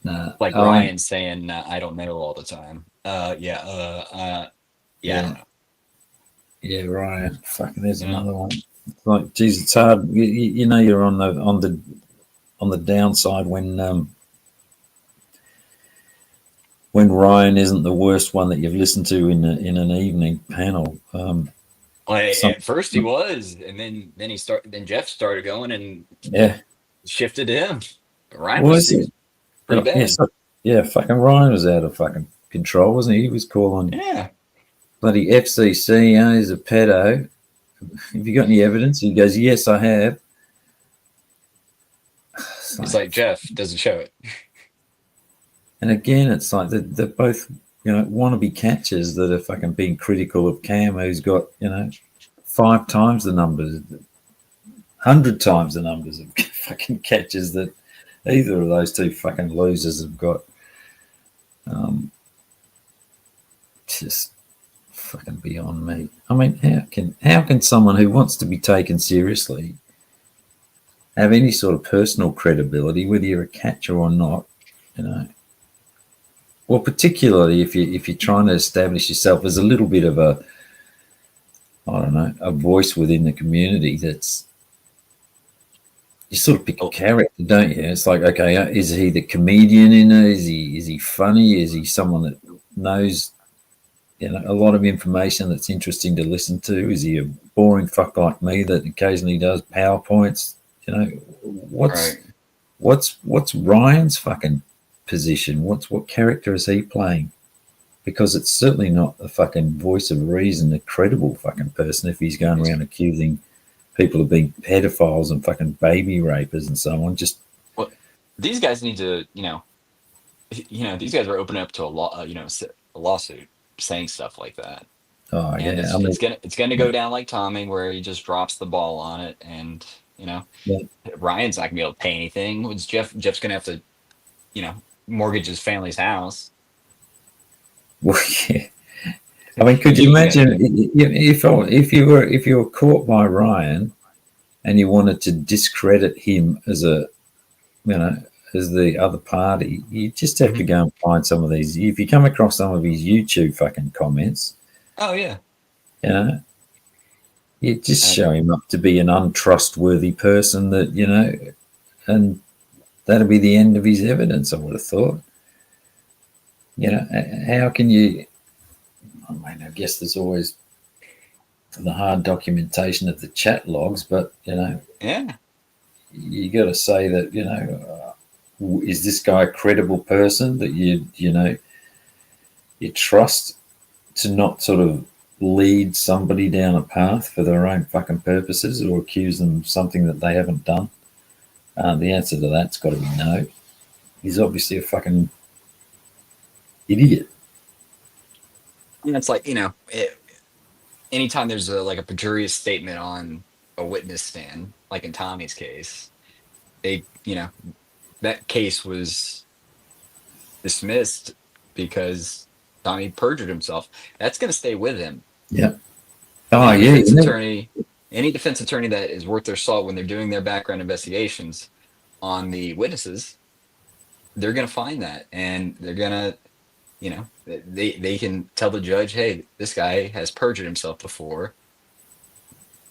No. like I Ryan mean, saying, I don't know all the time. I yeah. don't know. Yeah, Ryan. Fucking, there's You know, another one. Like, geez, it's hard. You know, you're on the downside when Ryan isn't the worst one that you've listened to in an evening panel. like, Some, at first he was, and then Jeff started going and yeah. shifted to him. Ryan was Was he was it? pretty bad. Yes. Yeah. Fucking Ryan was out of fucking control, wasn't he? He was calling Yeah, bloody FCC. He's a pedo. Have you got any evidence? He goes, yes, I have. It's it's like, like Jeff doesn't show it. and again, it's like they're both, wannabe catchers that are fucking being critical of Cam, who's got, 5 times the numbers, 100 times the numbers of fucking catches that either of those two fucking losers have got. Just fucking beyond me. I mean, how can someone who wants to be taken seriously have any sort of personal credibility, whether you're a catcher or not? You know, well, particularly if you're trying to establish yourself as a little bit of a, I don't know, a voice within the community. That's, you sort of pick a Oh, character, don't you? It's like, okay, is he the comedian in it? Is he funny? Is he someone that knows, a lot of information that's interesting to listen to? Is he a boring fuck like me that occasionally does PowerPoints? What's right. what's Ryan's fucking position? What character is he playing? Because it's certainly not a fucking voice of reason, a credible fucking person if he's going around accusing people of being pedophiles and fucking baby rapers and so on. Just, Well, these guys need to, these guys are opening up to a lawsuit saying stuff like that, oh and yeah, it's I mean, it's gonna go down like Tommy, where he just drops the ball on it, and yeah, Ryan's not gonna be able to pay anything. It's Jeff's gonna have to, mortgage his family's house. well, yeah. I mean, could you You know, imagine if you were caught by Ryan and you wanted to discredit him as you know as the other party? You just have to Mhm. go and find some of these. If you come across some of his YouTube fucking comments, Oh yeah, you know, you just uh, show him up to be an untrustworthy person that, and that'll be the end of his evidence, I would have thought. How can you? I mean, I guess there's always the hard documentation of the chat logs, but yeah. you got to say that is this guy a credible person that you trust to not sort of lead somebody down a path for their own fucking purposes or accuse them of something that they haven't done? The answer to that's got to be no. He's obviously a fucking idiot. And it's like, anytime there's a perjurious statement on a witness stand, like in Tommy's case, they, that case was dismissed because Tommy perjured himself. That's going to stay with him. Yeah. Oh Any yeah. defense attorney, any defense attorney that is worth their salt when they're doing their background investigations on the witnesses, they're going to find that, and they're going to, they can tell the judge, hey, this guy has perjured himself before.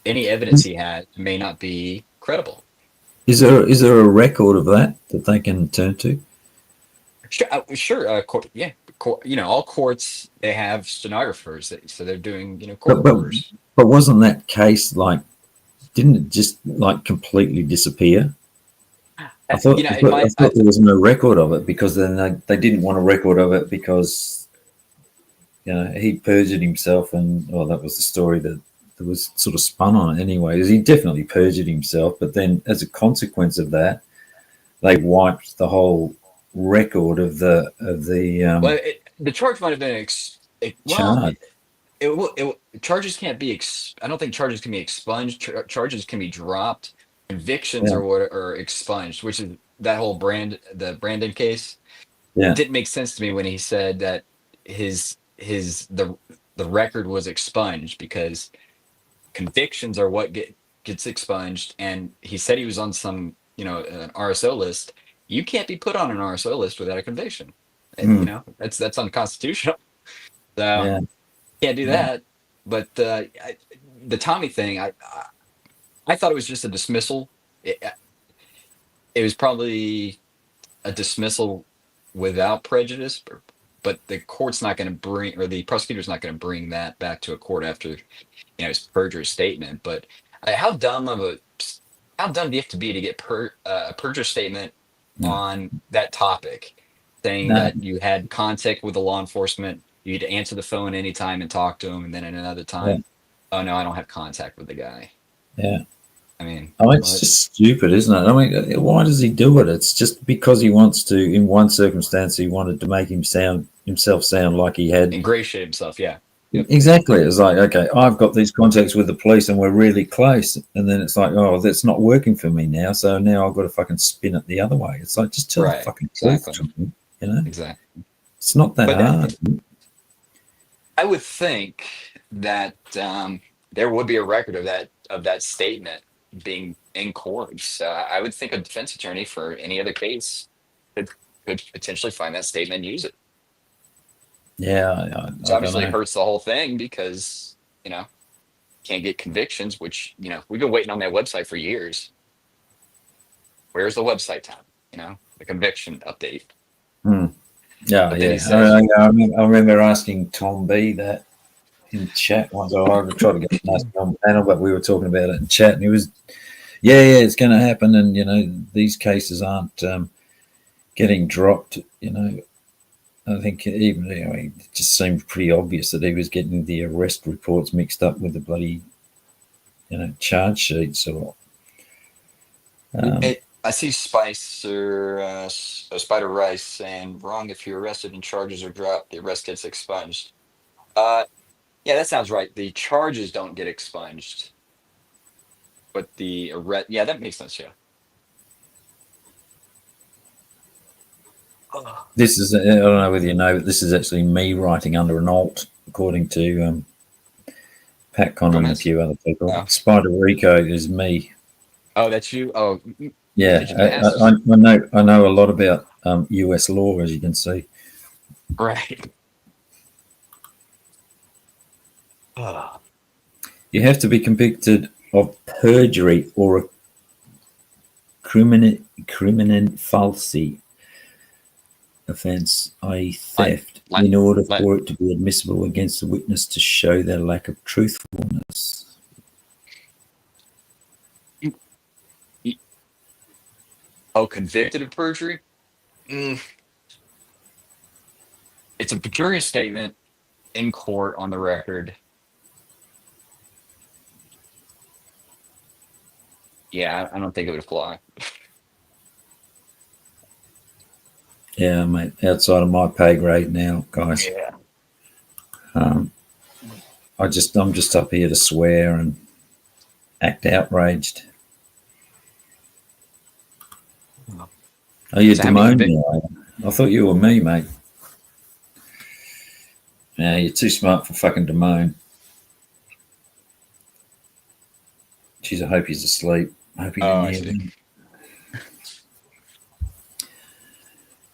Any evidence he had may not be credible. Is there a record of that they can turn to? Sure. All courts, they have stenographers, so they're doing court But but orders. but wasn't that case like? Didn't it just like completely disappear? I thought I In thought, I my thought there was no record of it because then they didn't want a record of it because he perjured himself, and well, that was the story that was sort of spun on it anyway. He definitely perjured himself, but then as a consequence of that, they wiped the whole record of the well, the charge might have been charge. charges can't be I don't think charges can be expunged. Charges can be dropped. Convictions Yeah, are expunged, which is that whole the Brandon case. it didn't make sense to me when he said that the record was expunged because convictions are what gets expunged, and he said he was on some an RSO list. You can't be put on an RSO list without a conviction. That's unconstitutional. So can't do that. But the Tommy thing, I thought it was just a dismissal. It was probably a dismissal without prejudice, but the court's not going to bring, or the prosecutor's not going to bring that back to a court after his perjury statement. But how dumb do you have to be to get a perjury statement on that topic, saying that you had contact with the law enforcement, you had to answer the phone anytime and talk to him, and then at another time, oh no, I don't have contact with the guy. I mean, it's just stupid, isn't it? I mean, why does he do it? It's just because he wants to. In one circumstance, he wanted to make himself sound like he had ingratiate himself. Yeah, exactly. It's like, okay, I've got these contacts with the police, and we're really close. And then it's like, oh, that's not working for me now. So now I've got to fucking spin it the other way. It's like, just tell the fucking truth, Exactly. It's not that hard. I would think that there would be a record of that statement being in court. So I would think a defense attorney for any other case could potentially find that statement and use it. Yeah, it obviously hurts the whole thing because can't get convictions, which we've been waiting on that website for years. Where's the website time? The conviction update. Yeah. I remember asking Tom B that in chat once. I tried to get a nice on panel, but we were talking about it in chat, and he was, it's going to happen, and these cases aren't getting dropped. I think even it just seemed pretty obvious that he was getting the arrest reports mixed up with the bloody charge sheets. Or I see Spider Rice saying, wrong, if you're arrested and charges are dropped, the arrest gets expunged. Yeah, that sounds right. The charges don't get expunged, but the arrest, that makes sense. Yeah. This is, I don't know whether you know, but this is actually me writing under an alt, according to Pat Connor and a few other people. Spider Rico is me. Oh, that's you? Oh, yeah. I know a lot about US law, as you can see. Right. You have to be convicted of perjury or a criminal falsi offence, i.e. theft, in order for it to be admissible against the witness to show their lack of truthfulness. Oh, convicted of perjury? It's a perjury statement in court on the record. Yeah, I don't think it would apply. Yeah, mate, outside of my pay grade now, guys. Yeah. I'm just up here to swear and act outraged. Are you Damone now? I thought you were me, mate. Yeah, you're too smart for fucking Damone. Jeez, I hope he's asleep. I hope he didn't hear me.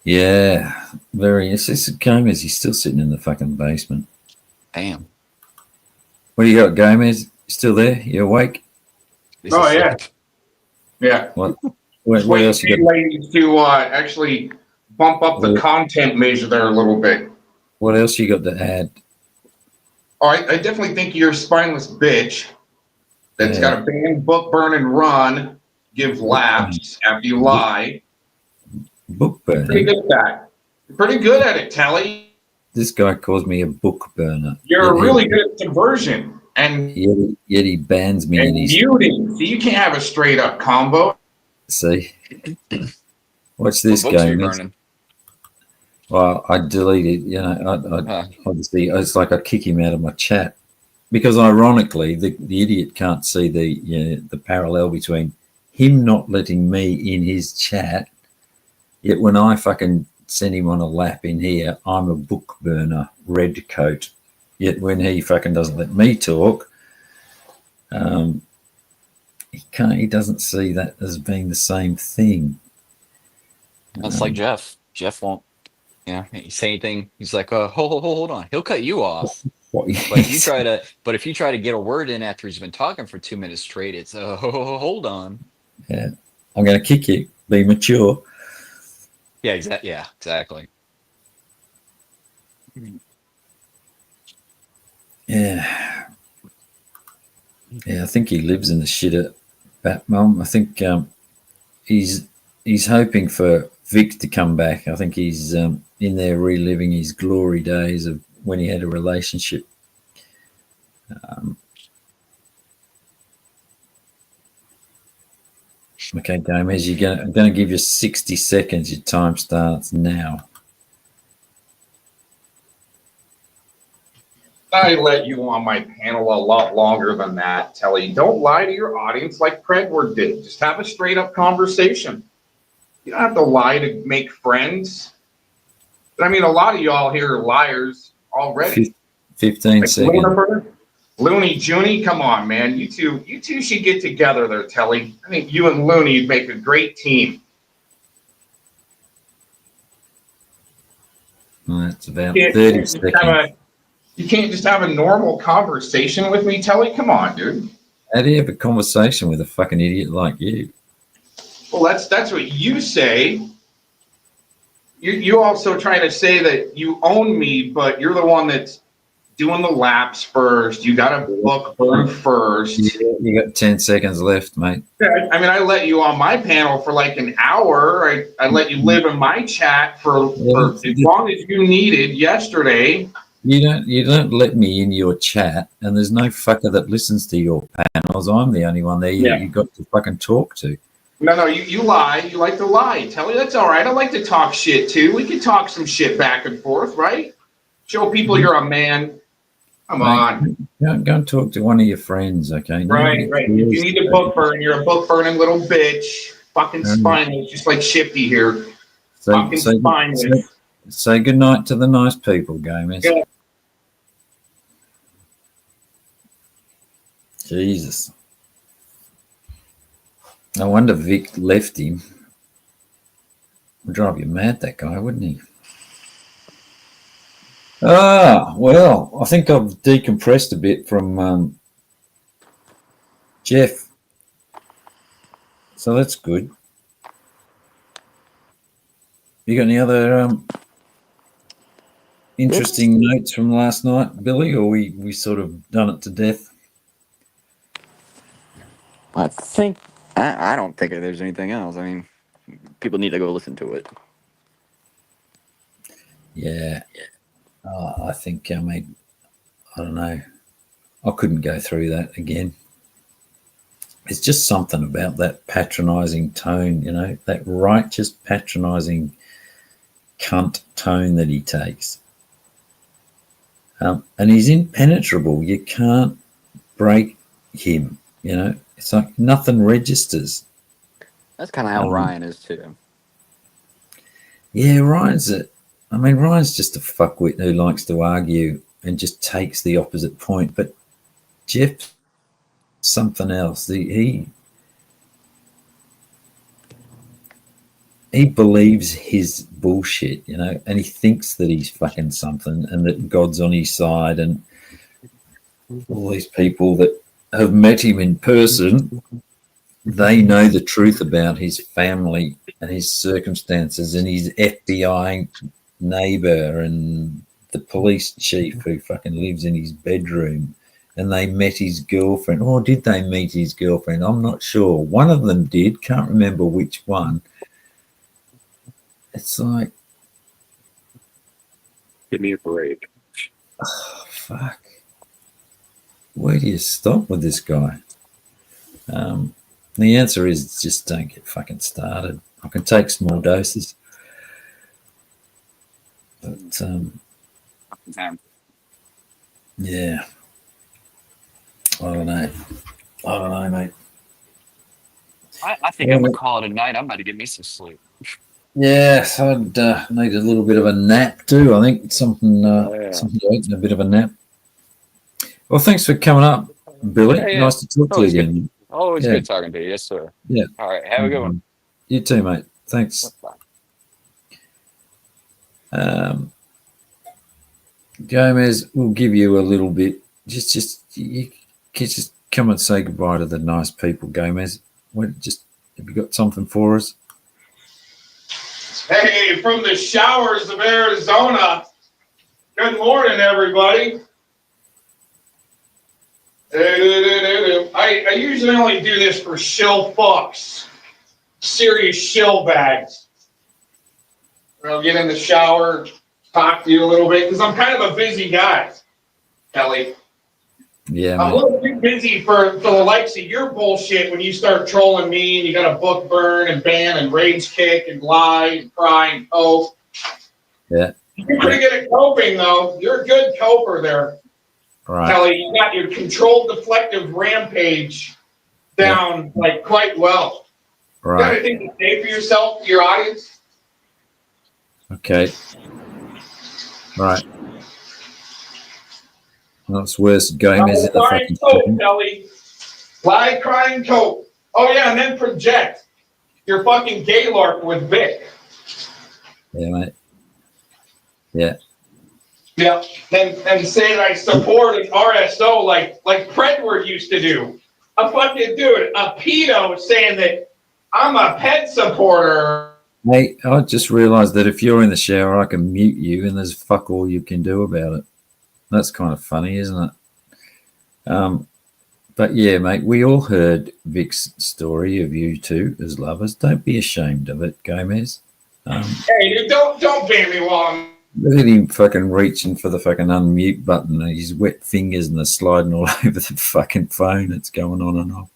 Yeah, very. It's Gomez. He's still sitting in the fucking basement. Damn. What do you got, Gomez? You still there? You awake? Oh yeah. Yeah. What else you got? Ladies to actually bump up the content measure there a little bit. What else you got to add? All right, I definitely think you're a spineless bitch that's got a ban, book, burn, and run. Give laughs after you lie. Book burner. Pretty good at that. Pretty good at it, Telly. This guy calls me a book burner. You're really good at diversion. And yet he bans me. And muting. See, you can't have a straight up combo. See? Watch this game. Well, I deleted, obviously, it's like I kick him out of my chat. Because ironically, the idiot can't see the parallel between him not letting me in his chat. Yet when I fucking send him on a lap in here. I'm a book burner, red coat. Yet when he fucking doesn't let me talk, he doesn't see that as being the same thing. That's like Jeff. Jeff won't, you say anything, he's like, hold on. He'll cut you off. But if you try to get a word in after he's been talking for 2 minutes straight, it's hold on. Yeah, I'm going to kick you. Be mature. Yeah, exactly. Yeah. I think he lives in the shit at Batmum. I think he's hoping for Vic to come back. I think he's in there reliving his glory days of when he had a relationship. Okay, Gomez, I'm going to give you 60 seconds. Your time starts now. I let you on my panel a lot longer than that, Telly. Don't lie to your audience like Predward did. Just have a straight up conversation. You don't have to lie to make friends. But I mean, a lot of y'all here are liars already. 15 seconds. Looney, Junie, come on, man. You two should get together there, Telly. I think you and Looney would make a great team. That's about 30 seconds. You can't just have a normal conversation with me, Telly. Come on, dude. How do you have a conversation with a fucking idiot like you? Well, that's what you say. You also try to say that you own me, but you're the one that's doing the laps first. You got to book burn first. You got 10 seconds left, mate. I mean, I let you on my panel for like an hour. I let you live in my chat for as long as you needed yesterday. You don't let me in your chat, and there's no fucker that listens to your panels. I'm the only one there you got to fucking talk to. No, you lie. You like to lie. Tell you that's all right. I like to talk shit too. We can talk some shit back and forth, right? Show people you're a man. Come on. Go and talk to one of your friends, okay? Right. You need to book burn. You're a book burning little bitch. Fucking spineless, just like Shifty here. Fucking spineless. Say good night to the nice people, Gomez. Yeah. Jesus. No wonder Vic left him. Would drive you mad, that guy, wouldn't he? Well, I think I've decompressed a bit from Jeff. So that's good. You got any other interesting notes from last night, Billy, or we sort of done it to death? I don't think there's anything else. I mean, people need to go listen to it. Yeah. I think, I don't know. I couldn't go through that again. It's just something about that patronizing tone, that righteous patronizing cunt tone that he takes. And he's impenetrable. You can't break him, It's like nothing registers. That's kind of how Ryan is too. Yeah, Ryan's just a fuckwit who likes to argue and just takes the opposite point. But Jeff, something else. He believes his bullshit, and he thinks that he's fucking something and that God's on his side, and all these people that have met him in person, they know the truth about his family and his circumstances and his FBI neighbor and the police chief who fucking lives in his bedroom, and they met his girlfriend. Or did they meet his girlfriend? I'm not sure. One of them did. Can't remember which one. It's like, give me a break. Oh, fuck. Where do you stop with this guy? The answer is just don't get fucking started. I can take small doses. But, yeah. I don't know, mate. I think I'm going to call it a night. I'm about to get me some sleep. Yes, I'd need a little bit of a nap too. I think something Yeah. something to eat and a bit of a nap. Well, thanks for coming up, Billy. Yeah, yeah. Nice to talk to you Always good. again. Always Yeah, good talking to you. Yes, sir. yeah. All right. Have a good one. You too, mate. Thanks. Bye. Um, Gomez, we'll give you a little bit. Just you can just come and say goodbye to the nice people, Gomez. Just have you got something for us? Hey, from the showers of Arizona. Good morning, everybody. I usually only do this for shill fucks, serious shill bags. I'll get in the shower, talk to you a little bit, because I'm kind of a busy guy, Kelly. Yeah, I'm a little too busy for the likes of your bullshit when you start trolling me and you got a book burn and ban and rage kick and lie and cry and cope. Yeah. You're pretty good at coping, though. You're a good coper there, Right. Kelly. You got your controlled deflective rampage down like quite well. Right. You got anything to say for yourself, to your audience? Okay. Right. That's worse. Gomez in the fucking cope, Kelly. Lie, cry, and cope. Oh yeah, and then project your fucking Gaylord with Vic. Yeah, mate. Yeah. Yeah. And say that I support an RSO like Predward used to do. A fucking dude, a pedo saying that I'm a pet supporter. Hey, I just realised that if you're in the shower, I can mute you, and there's fuck all you can do about it. That's kind of funny, isn't it? But yeah, mate, we all heard Vic's story of you two as lovers. Don't be ashamed of it, Gomez. Hey, dude, don't ban me while I'm. Look at him fucking reaching for the fucking unmute button. His wet fingers and they're sliding all over the fucking phone. It's going on and off.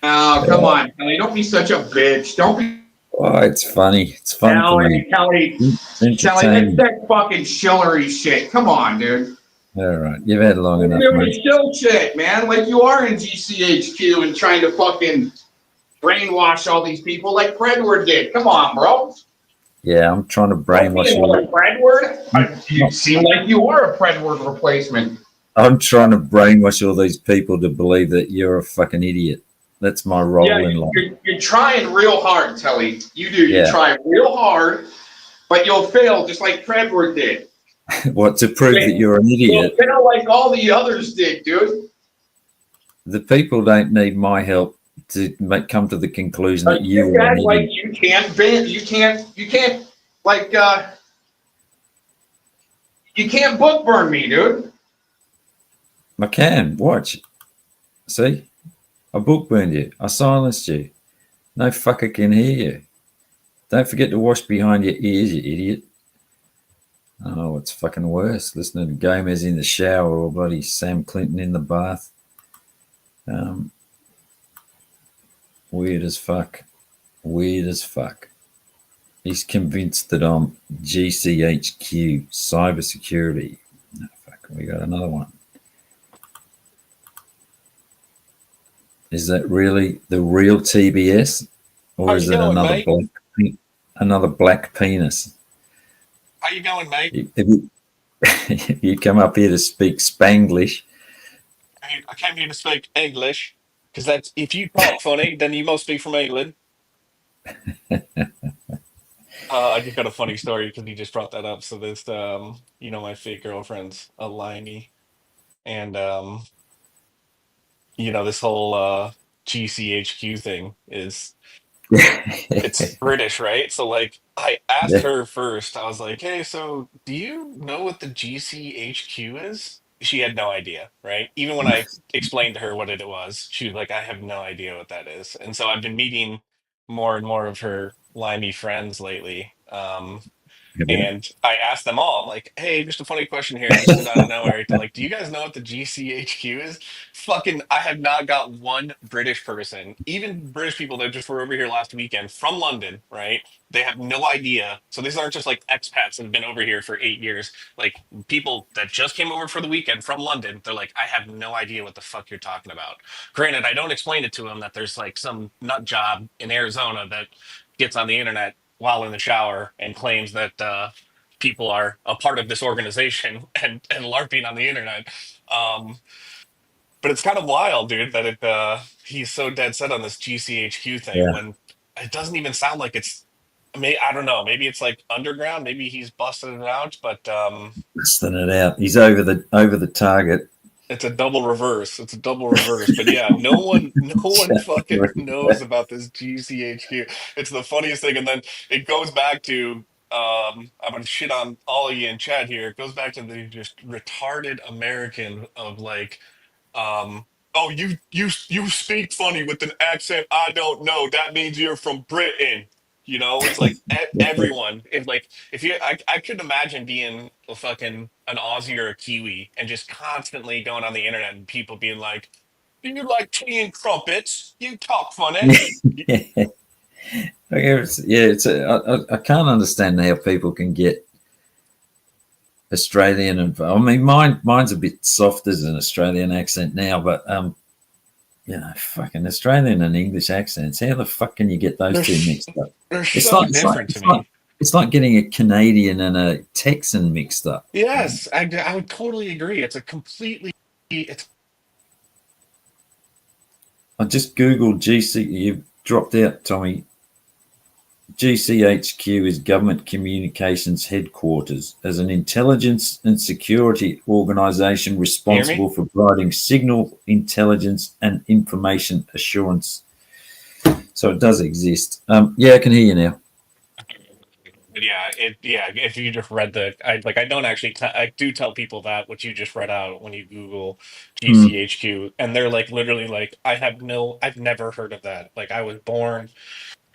Oh, come on, Kelly. Don't be such a bitch. Don't be. Oh, it's funny. It's fun for me. Kelly, that's fucking shillery shit. Come on, dude. All right, you've had long enough, You're mate. doing shill shit, man. Like you are in GCHQ and trying to fucking brainwash all these people like Predward did. Come on, bro. Yeah, I'm trying to brainwash you. Predward? You seem like you are a Predward replacement. I'm trying to brainwash all these people to believe that you're a fucking idiot. That's my role in life. You're trying real hard, Telly. You do. Yeah. You try real hard, but you'll fail just like Predward did. What, to prove that you're an idiot? You'll fail like all the others did, dude. The people don't need my help to come to the conclusion that you are an idiot. Like you can't ban. You can't like you can't book burn me, dude. I can. Watch. See? I book burned you. I silenced you. No fucker can hear you. Don't forget to wash behind your ears, you idiot. Oh, it's fucking worse. Listening to Gomez in the shower or bloody Sam Clinton in the bath. Weird as fuck. Weird as fuck. He's convinced that I'm GCHQ, cybersecurity. No, fuck, we got another one. Is that really the real TBS? Or is it another black penis? How you going, mate? You come up here to speak Spanglish. I came here to speak English because that's if you talk funny, then you must be from England. I just got a funny story because you just brought that up. So this, my fake girlfriend's a limey, and this whole GCHQ thing is it's British, right? So like I asked her first, I was like, hey, so do you know what the GCHQ is? She had no idea, right? Even when I explained to her what it was, she was like, I have no idea what that is. And so I've been meeting more and more of her limey friends lately. And I asked them all, like, hey, just a funny question here, just out of nowhere. Like, do you guys know what the GCHQ is? Fucking, I have not got one British person, even British people that just were over here last weekend from London, right? They have no idea. So these aren't just like expats that have been over here for 8 years. Like people that just came over for the weekend from London, they're like, I have no idea what the fuck you're talking about. Granted, I don't explain it to them that there's like some nut job in Arizona that gets on the internet while in the shower and claims that people are a part of this organization and LARPing on the internet. But it's kind of wild, dude, that he's so dead set on this GCHQ thing Yeah, when it doesn't even sound like it's. I don't know. Maybe it's like underground. Maybe he's busting it out, but busting it out. He's over the target. it's a double reverse. It's a double reverse. But yeah, no one fucking knows about this GCHQ. It's the funniest thing. And then it goes back to I'm gonna shit on all of you in chat here. It goes back to the just retarded American of like, oh, you speak funny with an accent I don't know. That means you're from Britain. It's like everyone. If like if you, I could imagine being a fucking an Aussie or a Kiwi and just constantly going on the internet and people being like, "Do you like tea and crumpets? You talk funny." Yeah, I can't understand how people can get Australian and I mean mine's a bit soft as an Australian accent now, but fucking Australian and English accents. How the fuck can you get those They're two mixed up? they're It's so like it's like different to it's like me. it's like getting a Canadian and a Texan mixed up. Yes, I would totally agree. It's a completely it's I just googled GC. You dropped out, Tommy. GCHQ is Government Communications Headquarters as an intelligence and security organisation you hear me? responsible for providing signal intelligence and information assurance. So it does exist. Yeah, I can hear you now. But yeah. If you just read I don't actually I do tell people that what you just read out when you Google Mm, GCHQ, and they're like literally like I've never heard of that. Like I was born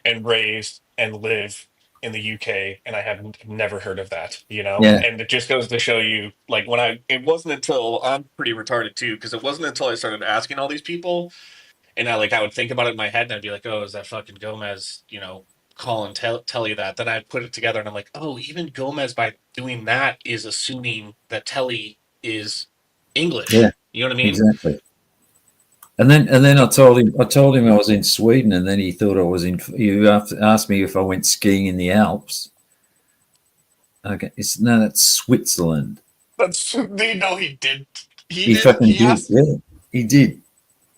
and raised and live in the UK, and I have never heard of that. yeah, And it just goes to show you, like it wasn't until I'm pretty retarded too, because it wasn't until I started asking all these people and I would think about it in my head and I'd be like, oh, is that fucking Gomez, call and tell you that. Then I'd put it together and I'm like, oh, even Gomez by doing that is assuming that Telly is yeah, English. You know what I mean? exactly. And then I told him I was in Sweden, and then he thought I was in. You asked me if I went skiing in the Alps. Okay, that's Switzerland. That's he did. He He did. fucking He did. asked. Yeah, he did.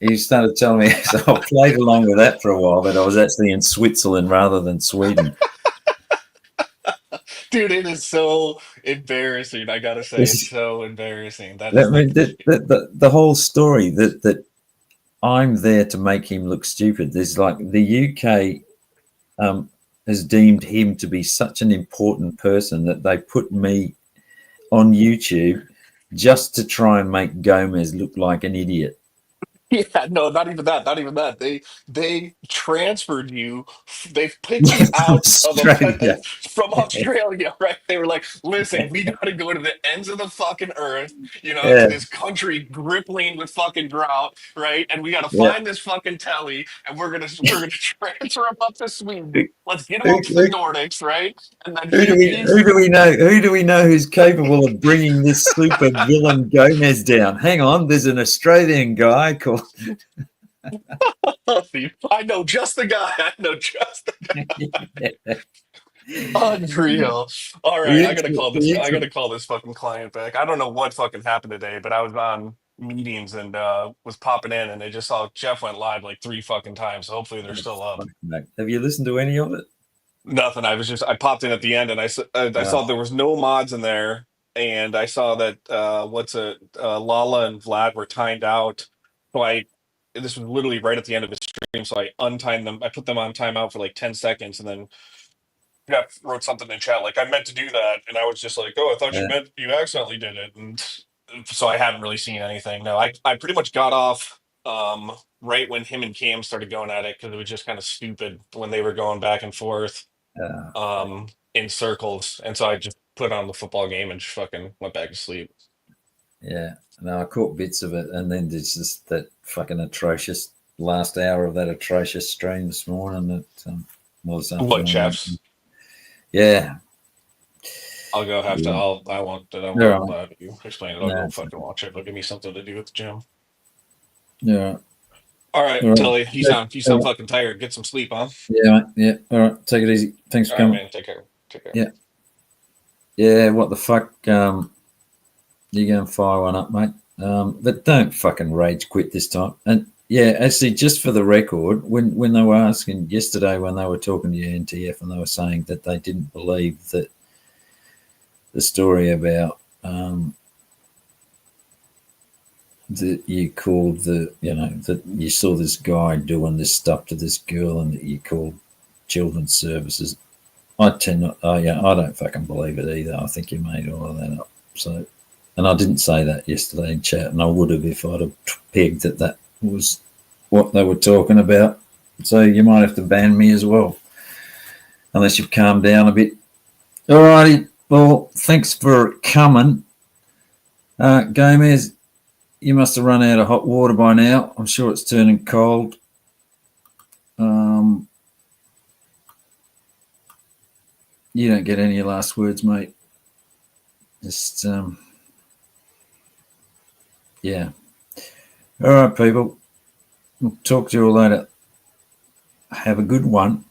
He started telling me, so I played along with that for a while, that I was actually in Switzerland rather than Sweden. Dude, it is so embarrassing. I gotta say, it's This, so embarrassing. That I is mean, like, the whole story that I'm there to make him look stupid. There's like the UK has deemed him to be such an important person that they put me on YouTube just to try and make Gomez look like an idiot. yeah, no, not even that. Not even that. They transferred you. They picked you From out of Australia. from Australia, right? They were like, "Listen, we got to go to the ends of the fucking earth, to Yeah, this country gripping with fucking drought, right? And we got to yeah. find this fucking telly, and we're gonna transfer him up to Who, Sweden. Let's get him who, up to the Nordics, right? And then who do we he's who do we know? Who do we know who's capable of bringing this super villain Gomez down? Hang on, there's an Australian guy called. I know just the guy. I know just unreal. All right, I gotta call this. I gotta call this fucking client back. I don't know what fucking happened today, but I was on meetings and was popping in, and I just saw Jeff went live like 3 fucking times. So hopefully they're still up. Have you listened to any of it? Nothing. I popped in at the end, and I saw there was no mods in there, and I saw that Lala and Vlad were timed out. So this was literally right at the end of the stream, so I untimed them. I put them on timeout for like 10 seconds, and then Jeff wrote something in chat like I meant to do that, and I was just like, oh, I thought Yeah. you accidentally did it, and so I haven't really seen anything. No, I pretty much got off right when him and Cam started going at it because it was just kind of stupid when they were going back and forth in circles, and so I just put on the football game and just fucking went back to sleep. Yeah, no, I caught bits of it, and then there's just that fucking atrocious last hour of that atrocious stream this morning. That was What, Jeff's? Yeah, I'll go have to. yeah. I won't. I All won't right. you explain it. I'll No, go fucking watch it. It'll give me something to do at the gym. yeah. All right, All right. Tilly, you sound fucking tired. Get some sleep, huh? Yeah, mate. Yeah. All right. Take it easy. Thanks for All right, coming. man. Take care. Take care. Yeah. Yeah. What the fuck? You go and fire one up, mate. But don't fucking rage quit this time. And yeah, actually, just for the record, when they were asking yesterday, when they were talking to the NTF, and they were saying that they didn't believe that the story about that you called that you saw this guy doing this stuff to this girl, and that you called children's services. I tend not. Oh yeah, I don't fucking believe it either. I think you made all of that up. So, and I didn't say that yesterday in chat, and I would have if I'd have pegged that was what they were talking about. So you might have to ban me as well, unless you've calmed down a bit. All righty. Well, thanks for coming, Gomez. You must have run out of hot water by now. I'm sure it's turning cold. You don't get any last words, mate. Just, yeah. All right, people. We'll talk to you all later. Have a good one.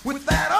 With that